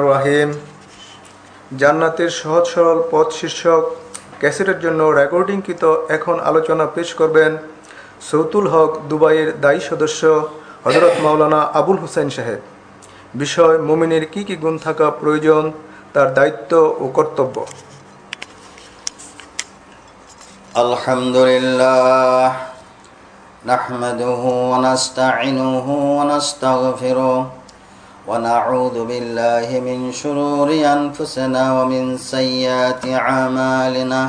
রহিম। জান্নাতের সহজ সরল পথ শীর্ষক ক্যাসেটের জন্য রেকর্ডিংকৃত এখন আলোচনা পেশ করবেন সৌতুল হক, দুবাইয়ের দায়ী সদস্য হযরত মাওলানা আবুল হুসাইন সাহেব। বিষয়: মুমিনের কি কি গুণ থাকা প্রয়োজন, তার দায়িত্ব ও কর্তব্য। আলহামদুলিল্লাহ নাহমাদুহু ওয়া নাস্তাঈনুহু ওয়া নাস্তাগফিরুহ ওয়া নাউযু বিল্লাহি মিন শুরুরি আনফুসিনা ওয়া মিন সাইয়্যাতি আমালিনা।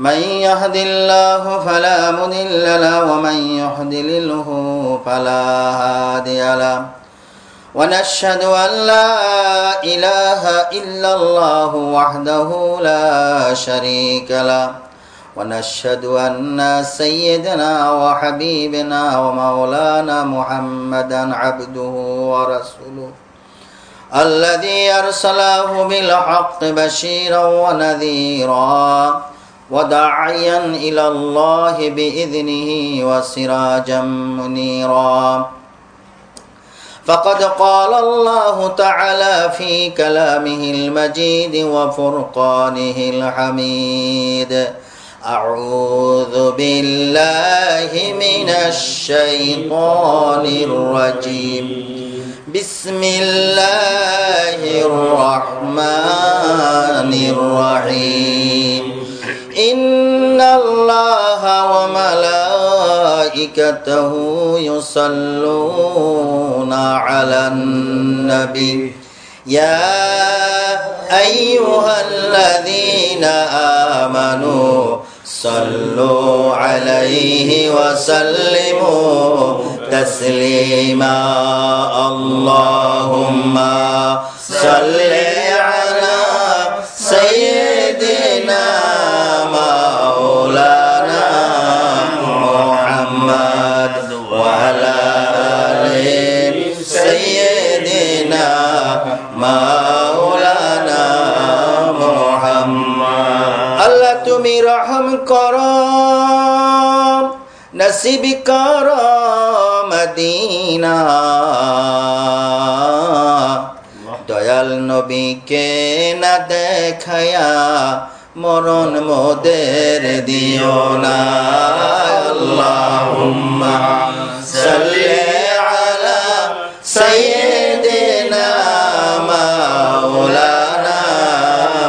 মান ইয়াহদিল্লাহু ফালা মুদিল্লা লাহু ওয়া মান ইউদ্লিলহু ফালা হাদিয়া লাহু। ওয়া নাশহাদু আন লা ইলাহা ইল্লাল্লাহু ওয়াহদাহু লা শারীকা লাহু। ونشهد أن سيدنا وحبيبنا ومولانا محمدا عبده ورسوله الذي أرسله بالحق بشيرا ونذيرا وداعيا إلى الله بإذنه وسراجا منيرا. فقد قال الله تعالى في كلامه المجيد وفرقانه الحميد: أعوذ بالله من الشيطان الرجيم. بسم الله الرحمن الرحيم. إن الله وملائكته يصلون على النبي يا أيها الذين آمنوا صلوا عليه وسلموا تسليما. اللهم صل على سيدنا مولانا محمد وعلى آل سيدنا مولانا محمد. আল্লাহ তুমি রহম করো, নসিব করো মদিনা। দয়াল নবীকে না দেখায়া মরণ মোদের দিও না। আল্লাহুম্মা সাল্লি আলা সাইয়্যিদিনা মাওলানা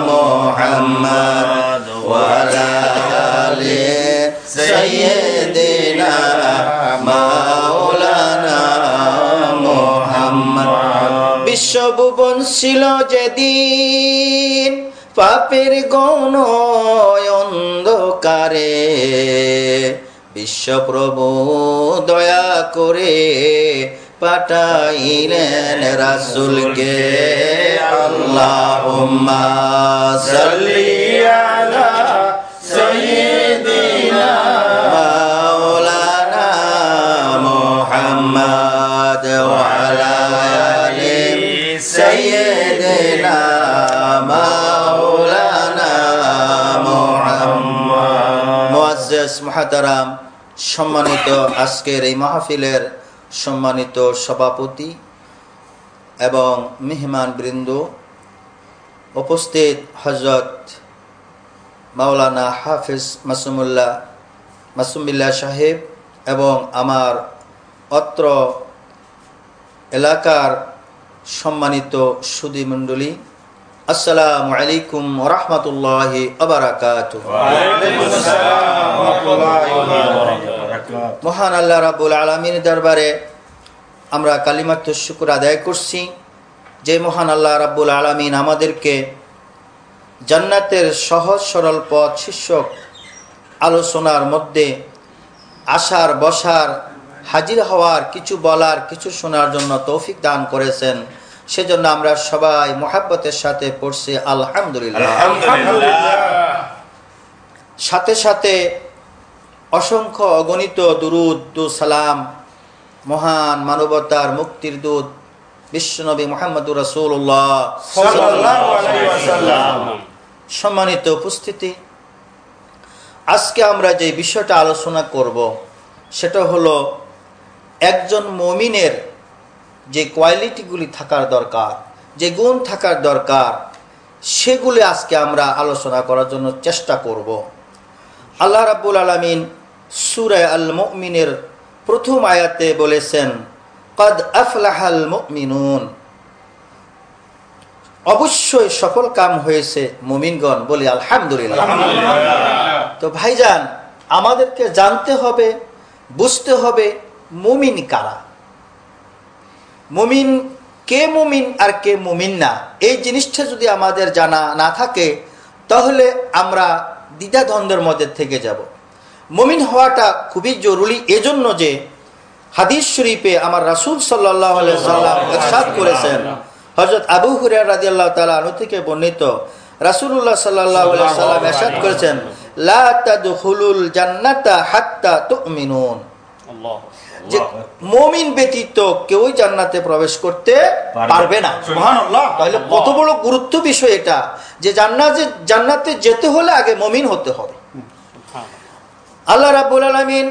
মুহাম্মদ ওয়া আলা আলি সাইয়্যিদিনা মাওলানা মুহাম্মদ। বিশ্বভুবন ছিল যেদিন পাপের গণ অন্ধকারে, বিশ্বপ্রভু দয়া করে পাঠাইলেন রাসূলকে। আল্লাহুম্মা সাল্লি আলা সাইয়্যিদিনা মাওলানা মুহাম্মদ ওয়া আলা আলি সাইয়্যিদিনা মাওলানা মুহাম্মদ। মুআজ্জাজ মুহতারাম, সম্মানিত আজকের এই মাহফিলের সম্মানিত সভাপতি এবং মেহমান বৃন্দ, উপস্থিত হযরত মাওলানা হাফেজ মাসুমুল্লাহ সাহেব এবং আমার অত্র এলাকার সম্মানিত সুধী মণ্ডলী, আসসালামু আলাইকুম ওয়া রাহমাতুল্লাহি ওয়া বারাকাতুহু। মহান আল্লাহ রাব্বুল আলামিনের দরবারে আমরা কালিমাত শুকর আদায় করছি যে মহান আল্লাহ রাব্বুল আলামিন আমাদেরকে জান্নাতের সহজ সরল পথ শীর্ষক আলোচনার মধ্যে আসার, বসার, হাজির হওয়ার, কিছু বলার, কিছু শোনার জন্য তৌফিক দান করেছেন। সেজন্য আমরা সবাই মুহাব্বতের সাথে পড়ছি আলহামদুলিল্লাহ। সাথে সাথে অসংখ্য অগণিত দুরুদ ও সালাম মহান মানবতার মুক্তির দূত বিশ্বনবী মুহাম্মদুর রাসূলুল্লাহ সাল্লাল্লাহু আলাইহি ওয়াসাল্লাম। সম্মানিত উপস্থিতি, আজকে আমরা যে বিষয়টা আলোচনা করব সেটা হলো একজন মুমিনের যে কোয়ালিটিগুলি থাকার দরকার যে গুণ থাকার দরকার সেগুলি আজকে আমরা আলোচনা করার জন্য চেষ্টা করব। আল্লাহ রাব্বুল আলামিন সূরা আল মুমিনের প্রথম আয়াতে বলেছেন, কদ আফলাহাল মুমিনুন, অবশ্যই সফল কাম হয়েছে মুমিনগণ। বলি আলহামদুলিল্লাহ। তো ভাইজান, আমাদেরকে জানতে হবে, বুঝতে হবে মুমিন কারা, মুমিন কে, মুমিন আর কে মুমিন না। এই জিনিসটা যদি আমাদের জানা না থাকে তাহলে আমরা দ্বিধাদ্বন্দ্বের মধ্যে থেকে যাব। মুমিন হওয়াটা খুবই জরুরি, এজন্য যে হাদিস শরীফে আমার রাসূল সাল্লাল্লাহু আলাইহি সাল্লাম ইরশাদ করেছেন, হযরত আবু হুরায়রা রাদিয়াল্লাহু তাআলা আনহু থেকে বর্ণিত, রাসূলুল্লাহ সাল্লাল্লাহু আলাইহি সাল্লাম ইরশাদ করেছেন, লা তাদখুলুল জান্নাতা হাত্তা তুমিনুন, যে মুমিন ব্যতীত কেউই জান্নাতে প্রবেশ করতে পারবে না। সুবহানাল্লাহ। তাহলে কত বড় গুরুত্ব বিষয় এটা, যে জান্নাতে যেতে হলে আগে মুমিন হতে হবে। আল্লাহ রাব্বুল আলামিন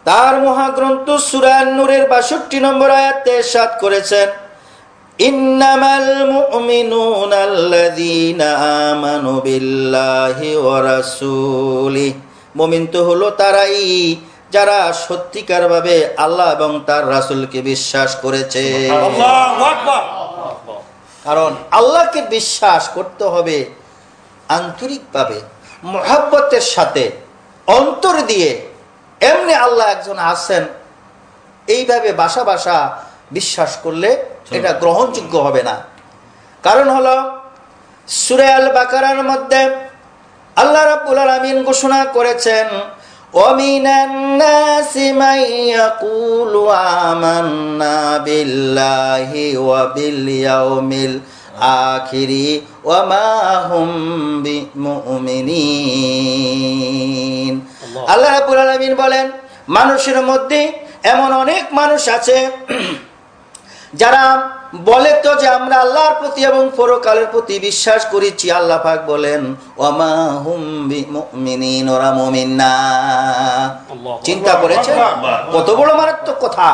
তার মহাগ্রন্থ সূরা আন-নূরের 62 নম্বর আয়াতে ইরশাদ করেছেন, ইন্নামাল মুমিনুনা আল্লাযীনা আমানু বিল্লাহি ওয়া রাসূলিহি, মুমিন তো হলো তারাই যারা সত্যিকার ভাবে আল্লাহ এবং তার রাসূলকে বিশ্বাস করেছে। আল্লাহু আকবার। কারণ আল্লাহকে বিশ্বাস করতে হবে আন্তরিকভাবে, মুহাব্বতের সাথে, অন্তর দিয়ে। এমনি আল্লাহ একজন আছেন এইভাবে বাসা বাসা বিশ্বাস করলে এটা গ্রহণযোগ্য হবে না। কারণ হলো সূরা আল বাকারার মধ্যে আল্লাহ রাব্বুল আলামিন ঘোষণা করেছেন, ওয়ামিনান নাসি মান ইয়াকুলু আমান্না বিল্লাহি ওয়া বিল ইয়াউমিল আখিরি ওয়া মা হুম বিমুমিনিন। আল্লাহ রাব্বুল আলামিন বলেন, মানুষের মধ্যে এমন অনেক মানুষ আছে যারা বলে তো যে আমরা আল্লাহর প্রতি এবং পরকালের প্রতি বিশ্বাস করেছি। আল্লাহ পাক বলেন, ওয়ামা হুম বিমুমিনিন, ওরা মুমিন না। চিন্তা করেছেন কত বড় মারাত্মক কথা।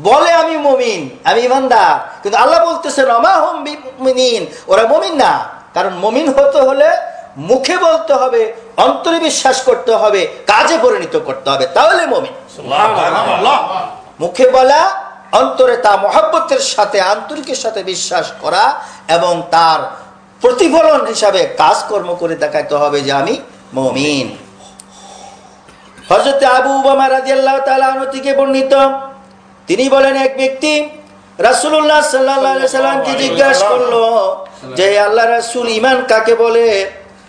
বলে আমি মুমিন, আমি ইমানদার, কিন্তু আল্লাহ বলতেছেন ওয়ামা হুম বিমুমিনিন, ওরা মুমিন না। কারণ মুমিন হতে হলে মুখে বলতে হবে, অন্তরে বিশ্বাস করতে হবে, কাজে পরিণত করতে হবে, তাহলে মুমিন। সুবহানাল্লাহ। মুখে বলা, অন্তরে তা মহব্বতের সাথে, আন্তরিকের সাথে বিশ্বাস করা এবং তার প্রতিফলন হিসাবে কাজকর্ম করে দেখাতে হবে যে আমি মুমিন। হযরত আবু উমামা রাদিয়াল্লাহু তাআলা আনহু থেকে বর্ণিত, তিনি বলেন, এক ব্যক্তি রাসূলুল্লাহ সাল্লাল্লাহু আলাইহি সাল্লামকে জিজ্ঞাসা করলো যে আল্লাহর রাসূল, ঈমান কাকে বলে?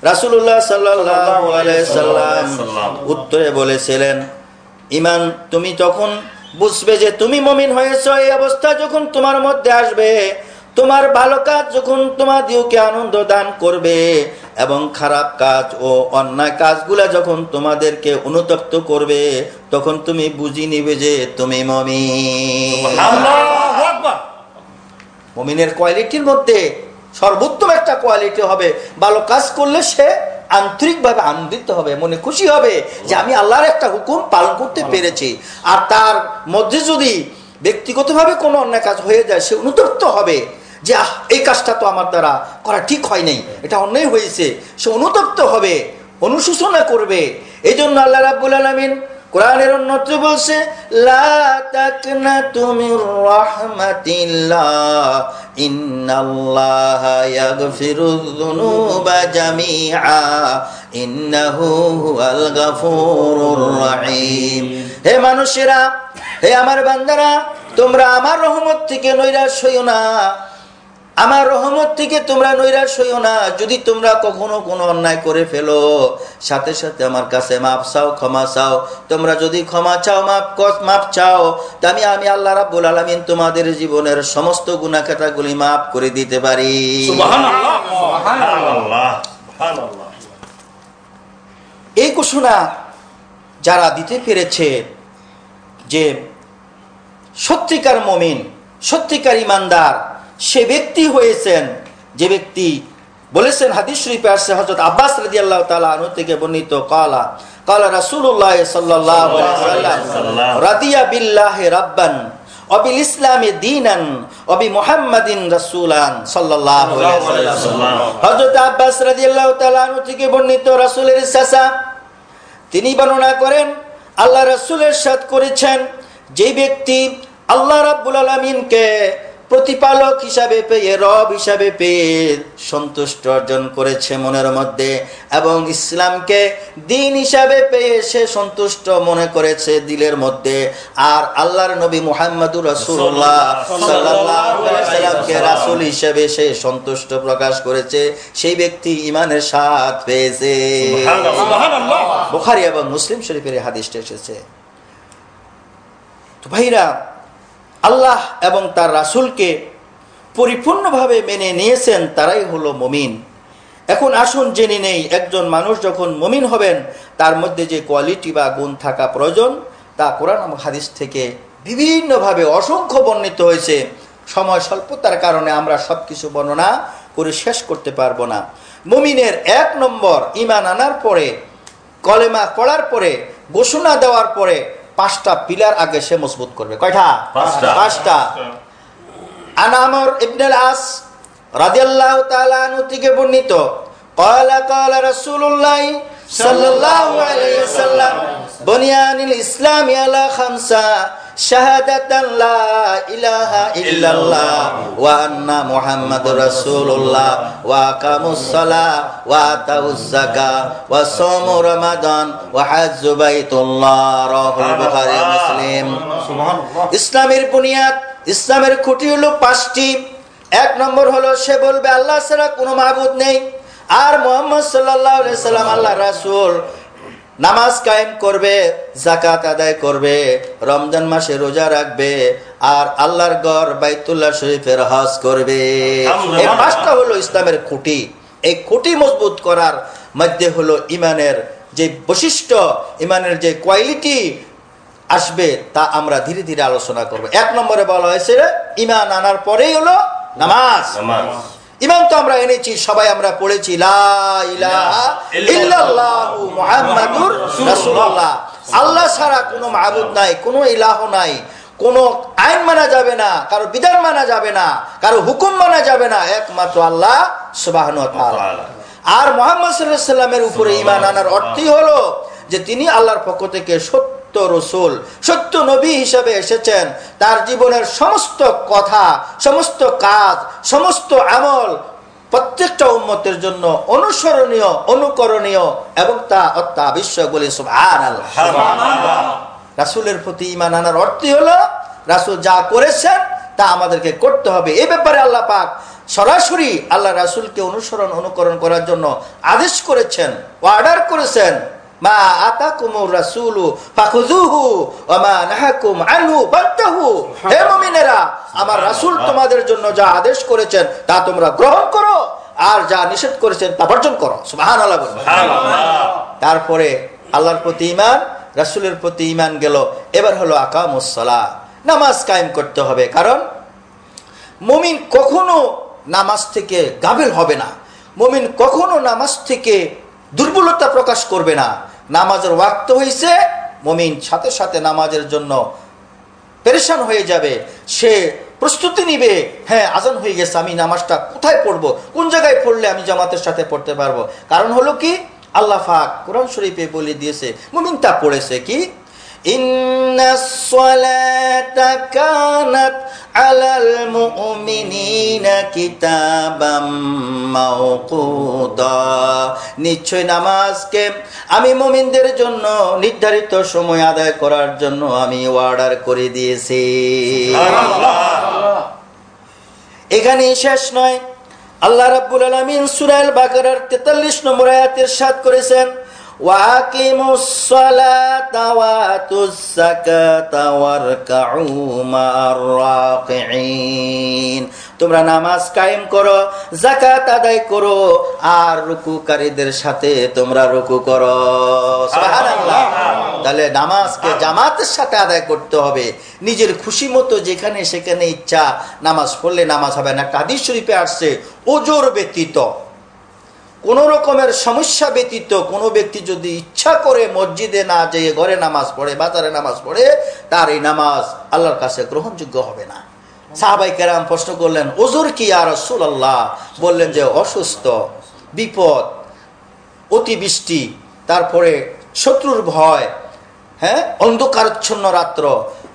রাসূলুল্লাহ সাল্লাল্লাহু আলাইহি সাল্লাম উত্তরে বলেছিলেন, ঈমান তুমি তখন বুঝবে যে তুমি মুমিন হয়েছো, এই অবস্থা যখন তোমার মধ্যে আসবে, তোমার ভালো কাজ যখন তোমাদেরকে আনন্দ দান করবে এবং খারাপ কাজ ও অন্যায় কাজগুলা যখন তোমাদেরকে অনুতপ্ত করবে, তখন তুমি বুঝি নিবে যে তুমি মুমিন। আল্লাহু আকবার। মুমিনের কোয়ালিটির মধ্যে সর্বোত্তম একটা কোয়ালিটি হবে, ভালো কাজ করলে সে আন্তরিকভাবে আনন্দিত হবে, মনে খুশি হবে যে আমি আল্লাহর একটা হুকুম পালন করতে পেরেছি। আর তার মধ্যে যদি ব্যক্তিগতভাবে কোনো অন্যায় কাজ হয়ে যায়, সে অনুতপ্ত হবে যে এই কাজটা তো আমার দ্বারা করা ঠিক হয় নাই, এটা অন্যায় হয়েছে। সে অনুতপ্ত হবে, অনুশোচনা করবে। এই জন্য আল্লাহ রাব্বুল আলামিন কোরআনের অন্যত্র বলছে, লা তাকনাতু মির রাহমাতিল্লাহ ইন্নাল্লাহা ইয়াগফিরুয যুনুবা জামিআ ইন্নাহু হুয়াল গাফুরুর রহিম। হে মানুষেরা, হে আমার বান্দারা, তোমরা আমার রহমত থেকে নৈরাশ হইও না, আমার রহমত থেকে তোমরা নৈরাশ হইও না। যদি তোমরা কখনো কোনো অন্যায় করে ফেলো, সাথে সাথে আমার কাছে মাপ চাও, ক্ষমা চাও। তোমরা যদি ক্ষমা চাও, মাপ চাও, তা আমি আল্লাহ রাব্বুল আলামিন তোমাদের জীবনের সমস্ত গুনাহ খাতাগুলি মাফ করে দিতে পারি। সুবহানাল্লাহ, সুবহানাল্লাহ, সুবহানাল্লাহ। এই ঘোষণা যারা দিতে পেরেছে যে সত্যিকার মুমিন, সত্যিকার ঈমানদার, সে ব্যক্তি হয়েছেন যে ব্যক্তি বলেছেন, হাদিস শরীফে আসছে, হযরত আব্বাস রাদিয়াল্লাহু তাআলা আনহু থেকে বর্ণিত, কালা রাসূলুল্লাহ সাল্লাল্লাহু আলাইহি ওয়াসাল্লাম রাদিয়া বিল্লাহি রাব্বান অবিল ইসলামে দীনান অবি মুহাম্মাদিন রাসূলান সাল্লাল্লাহু আলাইহি ওয়াসাল্লাম। হযরত আব্বাস রাদিয়াল্লাহু তাআলা আনহু থেকে বর্ণিত, রাসূলের চাচা তিনি বর্ণনা করেন আল্লাহ রাসূলের ইরশাদ করেছেন, যে ব্যক্তি আল্লাহ রাব্বুল আলামিনকে প্রতিপালক হিসাবে পেয়ে, রব হিসাবে পেয়ে সন্তুষ্ট অর্জন করেছে মনের মধ্যে, এবং ইসলামকে দিন হিসাবে পেয়ে সে সন্তুষ্ট মনে করেছে দিলের মধ্যে, আর আল্লাহর নবী মুহাম্মদুর রাসূলুল্লাহ সাল্লাল্লাহু আলাইহি সাল্লামকে রাসূল হিসাবে সে সন্তুষ্ট প্রকাশ করেছে, সেই ব্যক্তি ঈমানের স্বাদ পেয়েছে। সুবহানাল্লাহ। বুখারী এবং মুসলিম শরীফের হাদিসটা এসেছে। তো ভাইরা, আল্লাহ এবং তার রাসূলকে পরিপূর্ণভাবে মেনে নিয়েছেন তারাই হলো মুমিন। এখন আসুন জেনে নেই, একজন মানুষ যখন মুমিন হবেন তার মধ্যে যে কোয়ালিটি বা গুণ থাকা প্রয়োজন তা কোরআন এবং হাদিস থেকে বিভিন্নভাবে অসংখ্য বর্ণিত হয়েছে। সময় স্বল্পতার কারণে আমরা সবকিছু বর্ণনা করে শেষ করতে পারবো না। মুমিনের 1 নম্বর, ঈমান আনার পরে, কলেমা পড়ার পরে, ঘোষণা দেওয়ার পরে 5টা পিলার আগে সে মজবুত করবে। কয়টা? 5টা। আন আমর ইবনে আল-আস রাদিয়াল্লাহু তাআলা আনহু থেকে বর্ণিত, ক্বালা ক্বালা রাসূলুল্লাহ সাল্লাল্লাহু আলাইহি ওয়াসাল্লাম, বুনিয়ানিল ইসলামি আলা খামসা শাহাদাতান লা ইলাহা ইল্লাল্লাহ ওয়া আন্না মুহাম্মাদুর রাসূলুল্লাহ ওয়া আকামুস সালাহ ওয়া আতাউজ যাকাহ ওয়া সাওমু রমাদান ওয়া হাজ্জু বাইতুল্লাহ। রাওয়াহুল বুখারী মুসলিম। সুবহানাল্লাহ। ইসলামের বুনিয়াদ, ইসলামের খুঁটি হলো 5টি। 1 নম্বর হলো সে বলবে আল্লাহ ছাড়া কোনো মাবুদ নেই, আর মুহাম্মদ সাল্লাল্লাহু আলাইহি সাল্লাম আল্লাহর রাসূল। নামাজ কায়েম করবে, যাকাত আদায় করবে, রমজান মাসে রোজা রাখবে, আর আল্লাহর ঘর বাইতুল্লাহ শরীফের হজ করবে। এই 5টা হলো ইসলামের খুঁটি। এই খুঁটি মজবুত করার মধ্যে হলো ঈমানের যে বৈশিষ্ট্য, ঈমানের যে কোয়ালিটি আসবে তা আমরা ধীরে ধীরে আলোচনা করব। 1 নম্বরে বলা হয়েছে ঈমান আনার পরেই হলো নামাজ। ঈমান তো আমরা এনেছি, সবাই আমরা পড়েছি লা ইলাহা ইল্লাল্লাহু মুহাম্মাদুর রাসূলুল্লাহ। আল্লাহ ছাড়া কোনো মাবুদ নাই, কোনো ইলাহ নাই, কোনো আইন মানা যাবে না, কারো বিধান মানা যাবে না, কারো হুকুম মানা যাবে না, একমাত্র আল্লাহ সুবহানাহু ওয়া তাআলা। আর মুহাম্মদ সাল্লাল্লাহু আলাইহি সাল্লামের উপরে ঈমান আনার অর্থই হলো যে তিনি আল্লাহর পক্ষ থেকে সত্য রাসূল, সত্য নবী হিসেবে এসেছেন। তার জীবনের সমস্ত কথা, সমস্ত কাজ, সমস্ত আমল প্রত্যেকটা উম্মতের জন্য অনুসরণীয়, অনুকরণীয় এবং তা অত্যাবশ্যক বলে সুবহানাল্লাহ। রাসূলের প্রতি ঈমান আনার অর্থই হলো রাসূল যা করেছেন তা আমাদেরকে করতে হবে। এই ব্যাপারে আল্লাহ পাক সরাসরি আল্লাহ রাসূলকে অনুসরণ, অনুকরণ করার জন্য আদেশ করেছেন, অর্ডার করেছেন। মা আতাকুমুর রাসূলু ফাখুযুহু ওয়া মা নাহাকুম আনহু ফান্তাহু। হে মুমিনেরা, আমার রাসূল তোমাদের জন্য যা আদেশ করেছেন তা তোমরা গ্রহণ করো, আর যা নিষেধ করেছেন তা বর্জন করো। সুবহানাল্লাহ। তারপরে আল্লাহর প্রতি ঈমান, রাসূলের প্রতি ঈমান গেল। এবার হলো আকামুস সালাহ, নামাজ কায়েম করতে হবে। কারণ মুমিন কখনো নামাজ থেকে গাফিল হবে না, মুমিন কখনো নামাজ থেকে দুর্বলতা প্রকাশ করবে না। নামাজের ওয়াক্ত হয়েছে, মুমিন সাথে সাথে নামাজের জন্য পেরেশান হয়ে যাবে, সে প্রস্তুতি নিবে। হ্যাঁ, আজান হয়ে গেছে, আমি নামাজটা কোথায় পড়বো, কোন জায়গায় পড়লে আমি জামাতের সাথে পড়তে পারবো। কারণ হলো কি, আল্লাহ পাক কোরআন শরীফে বলে দিয়েছে, মুমিন তা পড়েছে কি, ইন্নাস সালাতা কানাত আলাল মুমিনিনা কিতাবাম মাওকুতা। নিশ্চয় নামাজকে আমি মুমিনদের জন্য নির্ধারিত সময় আদায় করার জন্য আমি অর্ডার করে দিয়েছি। এখানেই শেষ নয়, আল্লাহ রাব্বুল আলামিন সূরা আল বাকারার 43 নম্বর আয়াতে ইরশাদ করেছেন, ওয়াকিমুস সালাতা ওয়া আতুজ যাকাতা ওয়ারকাউ মা'আর রাকিঈন। তোমরা নামাজ কায়েম করো, যাকাত আদায় করো, আর রুকুকারীদের সাথে তোমরা রুকু করো। সুবহানাল্লাহ। তাহলে নামাজকে জামাতের সাথে আদায় করতে হবে। নিজের খুশি মতো যেখানে সেখানে ইচ্ছা নামাজ পড়লে নামাজ হবে না। একটা হাদিস শরীফে আসছে, ওজর ব্যতীত, কোন রকমের সমস্যা ব্যতীত কোনো ব্যক্তি যদি ইচ্ছা করে মসজিদে না যেয়ে ঘরে নামাজ পড়ে, বাজারে নামাজ পড়ে, তার এই নামাজ আল্লাহর কাছে গ্রহণযোগ্য হবে না। সাহাবাই কেরাম প্রশ্ন করলেন, ওজোর কি ইয়া রাসূলুল্লাহ? বললেন যে অসুস্থ, বিপদ, অতিবৃষ্টি, তারপরে শত্রুর ভয়, হ্যাঁ, অন্ধকারচ্ছন্ন রাত্র,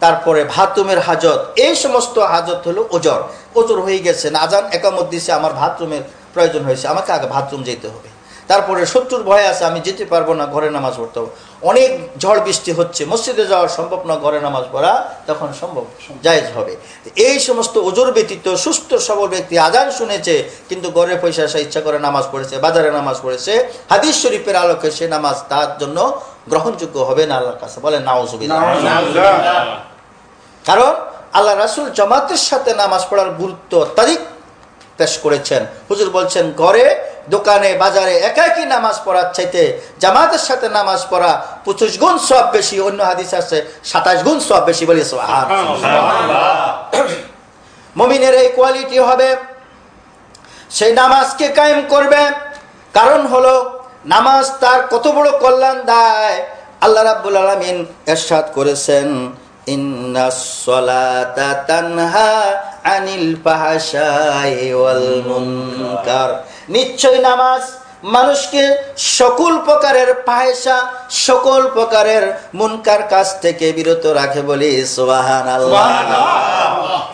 তারপরে বাথরুমের হাজত, এই সমস্ত হাজত হলো ওজর। ওজর হয়ে গেছে, আজান একামত দিছে, আমার বাথরুমের প্রয়োজন হয়েছে, আমাকে আগে বাথরুম যেতে হবে। তারপরে শত্রুর ভয় আছে, আমি যেতে পারবো না, ঘরে নামাজ পড়তে হবে। অনেক ঝড় বৃষ্টি হচ্ছে, মসজিদে যাওয়া সম্ভব না, ঘরে নামাজ পড়া তখন সম্ভব, জায়েজ হবে। এই সমস্ত ওজর ব্যতীত সুস্থ সবল ব্যক্তি আজান শুনেছে কিন্তু ঘরে পয়সা আসা ইচ্ছা করে নামাজ পড়েছে, বাজারে নামাজ পড়েছে, হাদিস শরীফের আলোকে সে নামাজ তার জন্য গ্রহণযোগ্য হবে না আল্লাহর কাছে। বলেন নাউজুবিল্লাহ। কারণ আল্লাহ রাসূল জামাতের সাথে নামাজ পড়ার গুরুত্ব অত্যাধিক পেশ করেছেন। হুজুর বলছেন, ঘরে, দোকানে, বাজারে একাকী নামাজ পড়ার চাইতে জামাতের সাথে নামাজ পড়া 25 গুণ সওয়াব বেশি, অন্য হাদিস আছে 27 গুণ সওয়াব বেশি। বলি সুবহানাল্লাহ। মুমিনের এই কোয়ালিটি হবে, সেই নামাজকে কায়েম করবে। কারণ হলো নামাজ তার কত বড় কল্যাণ দেয়। আল্লাহ রাব্বুল আলামিন ইরশাদ করেছেন, ইন্নাস সালাতা তানহা আনিল ফাহশাই ওয়াল মুনকার। নিশ্চয় নামাজ মানুষকে সকল প্রকারের ফাহেশা, সকল প্রকারের মুনকার কাজ থেকে বিরত রাখে। বলি সুবহানাল্লাহ।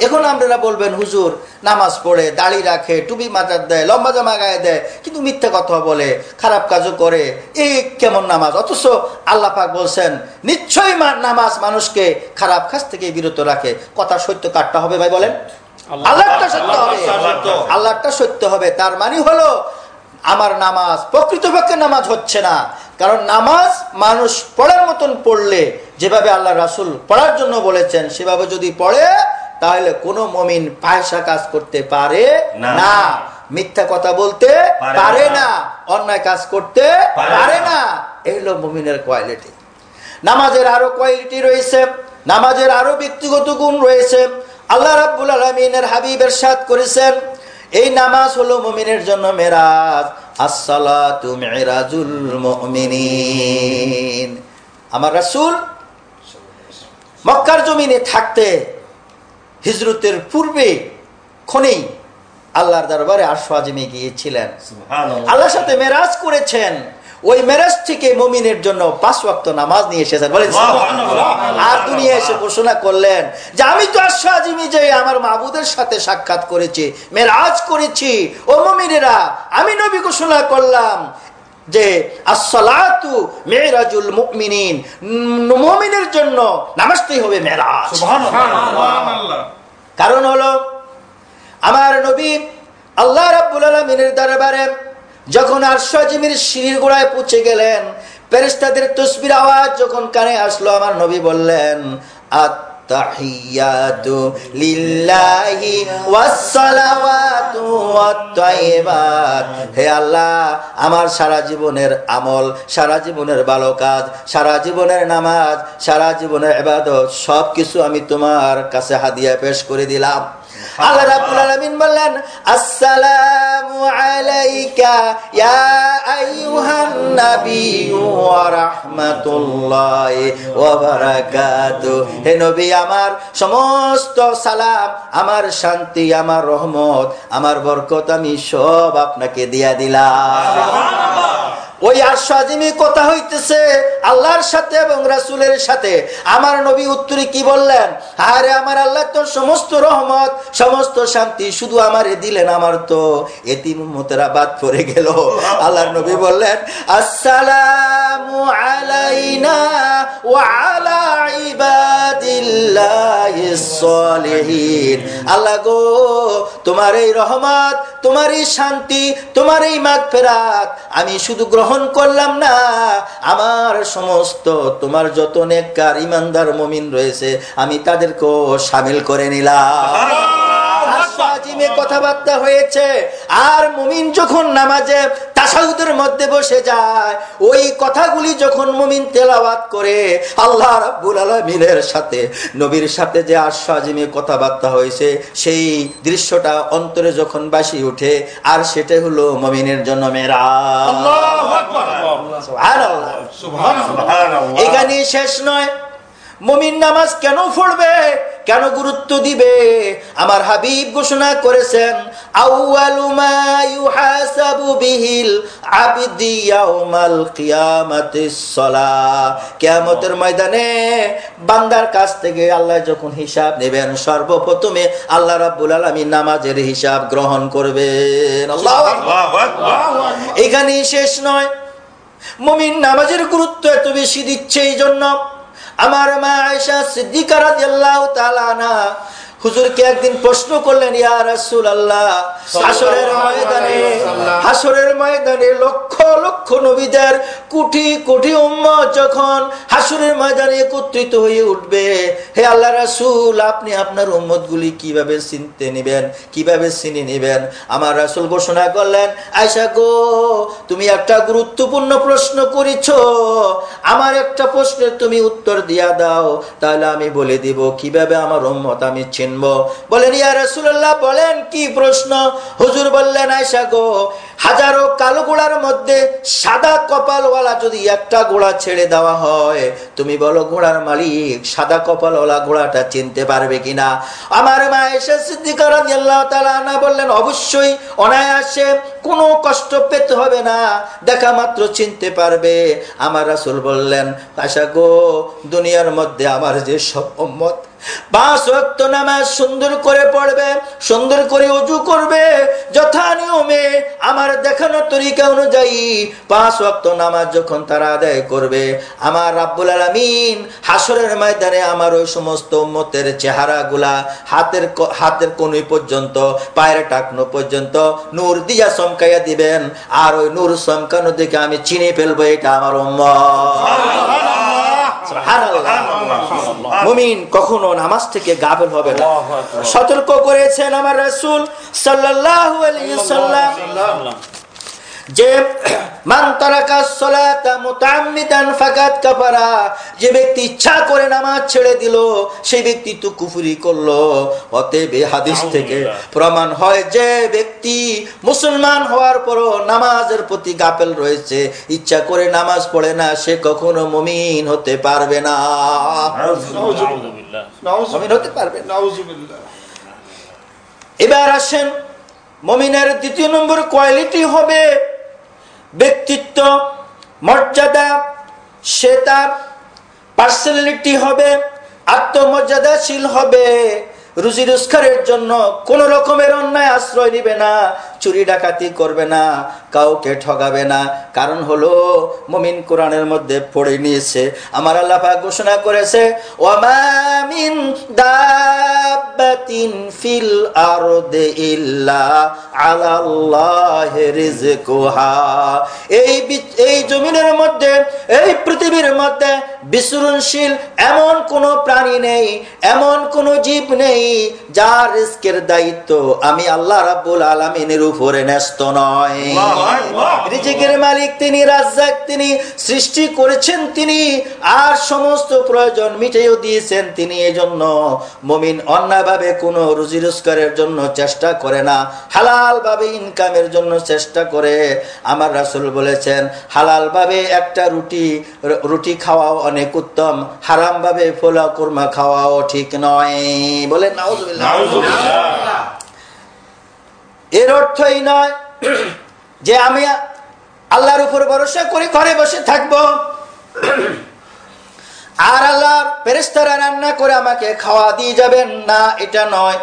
এখন আপনারা বলবেন, হুজুর নামাজ পড়ে, দাড়ি রাখে, টুপি মাথায় দেয়, লম্বা জামা গায়ে দেয়, কিন্তু মিথ্যা কথা বলে, খারাপ কাজও করে, এই কেমন নামাজ? অথচ আল্লাহ পাক বলছেন, নিশ্চয়ই নামাজ মানুষকে খারাপ কাজ থেকে বিরত রাখে। কথা সত্য কাটটা হবে ভাই? বলেন আল্লাহটা সত্য হবে, আল্লাহটা সত্য হবে। তার মানে হলো আমার নামাজ প্রকৃতপক্ষে নামাজ হচ্ছে না। কারণ নামাজ মানুষ পড়ার মতন পড়লে, যেভাবে আল্লাহ রাসূল পড়ার জন্য বলেছেন সেভাবে যদি পড়ে, তাহলে কোনো মুমিন ফাহিশা কাজ করতে পারে না, মিথ্যা কথা বলতে পারে না, অন্যায় কাজ করতে পারে না। এই হলো মুমিনের কোয়ালিটি। নামাজের আরো কোয়ালিটি রয়েছে, নামাজের আরো ব্যক্তিগত গুণ রয়েছে। আল্লাহ রাব্বুল আলামিনের হাবিব ইরশাদ করেছেন, এই নামাজ হলো মুমিনের জন্য মেরাজ। আসসালাতু মিরাজুল মুমিনিন। আমার রাসূল মক্কার জমিনে থাকতে হিজরতের পূর্বে ক্ষণেই আল্লাহর দরবারে আরশ আজিমে গিয়েছিলেন, আল্লাহর সাথে মেরাজ করেছেন। ওই মেরাজ থেকে মুমিনের জন্য 5 ওয়াক্ত নামাজ নিয়ে এসেছেন। বলেন সুবহানাল্লাহ। আর দুনিয়া এসে ঘোষণা করলেন যে আমি তো আরশ আজিমে যে আমার মাবুদের সাথে সাক্ষাৎ করেছি, মেরাজ করেছি। ও মুমিনেরা, আমি নবী ঘোষণা করলাম যে আসসালাতু মিরাজুল মুমিনিন, মুমিনের জন্য নামাজটাই হবে মেরাজ। সুবহানাল্লাহ। কারণ হলো আমার নবী আল্লাহ রাব্বুল আলামিনের দরবারে যখন আরশ আজিমের সিঁড়ির গোড়ায় পৌঁছে গেলেন, ফেরেশতাদের তাসবির আওয়াজ যখন কানে আসলো, আমার নবী বললেন, আত-তাহিয়াতু লিল্লাহি ওয়াস-সালাওয়াতু ওয়াত-তাইয়্যিবাত। হে আল্লাহ, আমার সারা জীবনের আমল, সারা জীবনের ভালো কাজ, সারা জীবনের নামাজ, সারা জীবনের ইবাদত সবকিছু আমি তোমার কাছে হাদিয়া পেশ করে দিলাম। আল্লাহ রাব্বুল আলামিন বললেন, আসসালামু আলাইকা ইয়া আইয়ুহান নাবিয়্যু ওয়া রাহমাতুল্লাহি ওয়া বারাকাতুহু। হে নবী, আমার সমস্ত সালাম, আমার শান্তি, আমার রহমত, আমার বরকত আমি সব আপনাকে দিয়া দিলাম। ওই আরশ আজিমে কথা হইতেছে আল্লাহর সাথে এবং রাসূলের সাথে। আমার নবী উত্তরে কি বললেন? আরে আমার আল্লাহ তো সমস্ত রহমত, সমস্ত শান্তি শুধু আমারে দিলেন, আমার তো এতিম উম্মতেরা বাদ পড়ে গেল। আল্লাহর নবী বললেন, আসসালামু আলাইনা ওয়া আলা ইবাদিল্লাহিস সালিহিন। আল্লাহ গো, তোমার এই রহমত, তোমার এই শান্তি, তোমার এই মাগফিরাত আমি শুধু গ্রহণ করলাম না, আমার সমস্ত তোমার যত নেককার ইমানদার মুমিন রয়েছে আমি তাদেরকেও শামিল করে নিলাম। কথাবার্তা হয়েছে। আর মুমিন যখন নামাজে তাশাহুদের মধ্যে বসে যায়, ওই কথাগুলি যখন মুমিন তেলাওয়াত করে আল্লাহ রাব্বুল আলামিনের সাথে নবীর সাথে যে আশ্বাজিমে কথাবার্তা হয়েছে সেই দৃশ্যটা অন্তরে যখন বাসি উঠে, আর সেটা হলো মুমিনের জন্য মেরাজ। আল্লাহু আকবার, সুবহানাল্লাহ, সুবহানাল্লাহ। এখানে শেষ নয়। মুমিন নামাজ কেন পড়বে, কেন গুরুত্ব দিবে? আমার হাবিব ঘোষণা করেছেন, আউয়ালু মা ইউহাসাবু বিহিল আবদি ইয়াউমাল কিয়ামাতিস সালাহ। কিয়ামতের ময়দানে বান্দার কাছ থেকে আল্লাহ যখন হিসাব নেবেন, সর্বপ্রথমে আল্লাহ রাব্বুল আলামিন নামাজের হিসাব গ্রহণ করবেন। আল্লাহু আকবার। এখানেই শেষ নয়। মুমিন নামাজের গুরুত্ব এত বেশি দিচ্ছে এই জন্য, আমার মা আয়েশা সিদ্দিকা রাদিয়াল্লাহু তাআলা আনহা হুজুরকে একদিন প্রশ্ন করলেন, ইয়া রাসূলুল্লাহ, হাসরের ময়দানে লক্ষ লক্ষ নবীদের কোটি কোটি উম্মত যখন হাসরের ময়দানে একত্রিত হয়ে উঠবে, হে আল্লাহ রাসূল, আপনি আপনার উম্মতগুলি কিভাবে চিনতে নেবেন, কিভাবে চিনে নেবেন? আমার রাসূল ঘোষণা করলেন, আয়েশা গো, তুমি একটা গুরুত্বপূর্ণ প্রশ্ন করেছো, আমার একটা প্রশ্নের তুমি উত্তর দিয়া দাও, তাহলে আমি বলে দিব কিভাবে আমার উম্মত আমি চিনব। বলেন, ইয়া রাসূলুল্লাহ, বলেন কি প্রশ্ন? হুজুর বললেন, আয়েশা গো, হাজারো কালো ঘোড়ার মধ্যে সাদা কপালওয়ালা যদি একটা ঘোড়া ছেড়ে দেওয়া হয়, তুমি বলো ঘোড়ার মালিক সাদা কপালওয়ালা ঘোড়াটা চিনতে পারবে কিনা? আমার মা আয়েশা সিদ্দিকা রাদিয়াল্লাহু তাআলা আনহা বললেন, অবশ্যই, অনায়াসে, কোনো কষ্ট পেতে হবে না, দেখা মাত্র চিনতে পারবে। আমার রাসূল বললেন, আয়েশা গো, দুনিয়ার মধ্যে আমার যে সব উম্মত 5 ওয়াক্ত নামাজ সুন্দর করে পড়বে, সুন্দর করে ওযু করবে, যথা নিয়মে আমার দেখানো তরিকা অনুযায়ী 5 ওয়াক্ত নামাজ যখন তারা আদায় করবে, আমার রাব্বুল আলামিন হাসরের ময়দানে আমার ওই সমস্ত উম্মতের চেহারাগুলা হাতের কনুই পর্যন্ত, পায়ের টাকনো পর্যন্ত নূর দিয়া চমকাইয়া দিবেন, আর ওই নূর চমকানো দেখে আমি চিনে ফেলবো এটা আমার উম্মত। মুমিন কখনো নামাজ থেকে গাফেল হবে না। সতর্ক করেছেন আমার রাসূল সাল্লাল্লাহু আলাইহি ওয়াসাল্লাম যে মান তারাকাস সালাতা মুতাআম্মিদান ফাকাদ কাফারা, যে ব্যক্তি ইচ্ছা করে নামাজ ছেড়ে দিল সেই ব্যক্তি তো কুফরি করলো। অতএব এই হাদিস থেকে প্রমাণ হয় যে ব্যক্তি মুসলমান হওয়ার পরও নামাজের প্রতি গাফেল রয়েছে, ইচ্ছা করে নামাজ পড়ে না, সে কখনো মুমিন হতে পারবে না। মুমিন হতে পারবে না। এবার আসেন, মুমিনের দ্বিতীয় নম্বর কোয়ালিটি হবে ব্যক্তিত্ব, মর্যাদা, সে তার পার্সোনালিটি হবে, আত্মমর্যাদাশীল হবে, রুজি রোজগারের জন্য কোন রকমের অন্যায় আশ্রয় নিবে না, চুরি ডাকাতি করবে না, কাউকে ঠগাবে না। কারণ হলো মুমিন কোরআনের মধ্যে পড়ে নিয়েছে, আমার আল্লাহ পাক ঘোষণা করেছে, ওয়ামা মিন দাব্বাতিন ফিল আরদি ইল্লা আলাল্লাহি রিজকুহা। এই জমিনের মধ্যে, এই পৃথিবীর মধ্যে বিচরণশীল এমন কোন প্রাণী নেই, এমন কোন জীব নেই যার রিজকের দায়িত্ব আমি আল্লাহ রাব্বুল আলামিনের উপরে ন্যস্ত নয়। রিজিকের মালিক তিনি, রাজ্জাক তিনি, সৃষ্টি করেছেন তিনি, আর সমস্ত প্রয়োজন মিটাইও দিয়েছেন তিনি। এজন্য মুমিন অন্যভাবে কোনো রুজি রোজগারের জন্য চেষ্টা করে না, হালাল ভাবে ইনকামের জন্য চেষ্টা করে। আমার রাসূল বলেছেন, হালাল ভাবে একটা রুটি খাওয়াও অনেক উত্তম, হারাম ভাবে পোলাও কুরমা খাওয়াও ঠিক নয়। বলেন নাউজুবিল্লাহ। এর অর্থই নয় যে আমি আল্লাহর উপর ভরসা করে ঘরে বসে থাকবো আর আল্লাহর ফেরেশতারা রান্না করে আমাকে খাওয়া দিয়ে যাবেন, না, এটা নয়।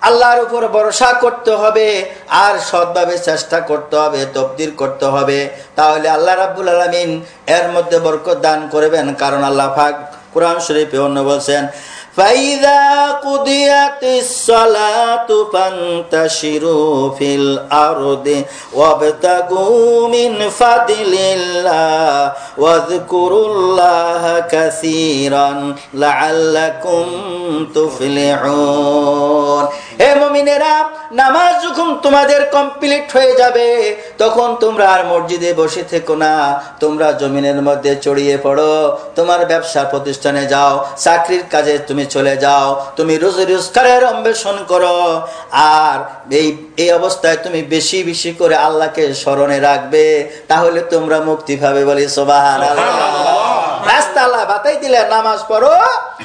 আল্লাহর উপর ভরসা করতে হবে আর সৎভাবে চেষ্টা করতে হবে, তকদির করতে হবে, তাহলে আল্লাহ রাব্বুল আলামিন এর মধ্যে বরকত দান করবেন। কারণ আল্লাহ পাক কোরআন শরীফে অন্য বলছেন, فَإِذَا قُضِيَتِ الصَّلَاةُ فَانْتَشِرُوا فِي الْأَرْضِ وَابْتَغُوا مِنْ فَضْلِ اللَّهِ وَاذْكُرُوا اللَّهَ كَثِيرًا لَعَلَّكُمْ تُفْلِحُونَ। হে মুমিনেরা, নামাজ যখন তোমাদের কমপ্লিট হয়ে যাবে তখন তোমরা আর মসজিদে বসে থেকো না, তোমরা জমিনের মধ্যে ছড়িয়ে পড়ো, তোমার ব্যবসা প্রতিষ্ঠানে যাও, চাকরির কাজে তুমি চলে যাও, তুমি রুজি রোজগারের অন্বেষণ করো। আর এই অবস্থায় তুমি বেশি বেশি করে আল্লাহকে স্মরণে রাখবে, তাহলে তোমরা মুক্তি পাবে। বলি সুবহানাল্লাহ। রাস্তা আল্লাহ বাতাই দিলে নামাজ পড়ো,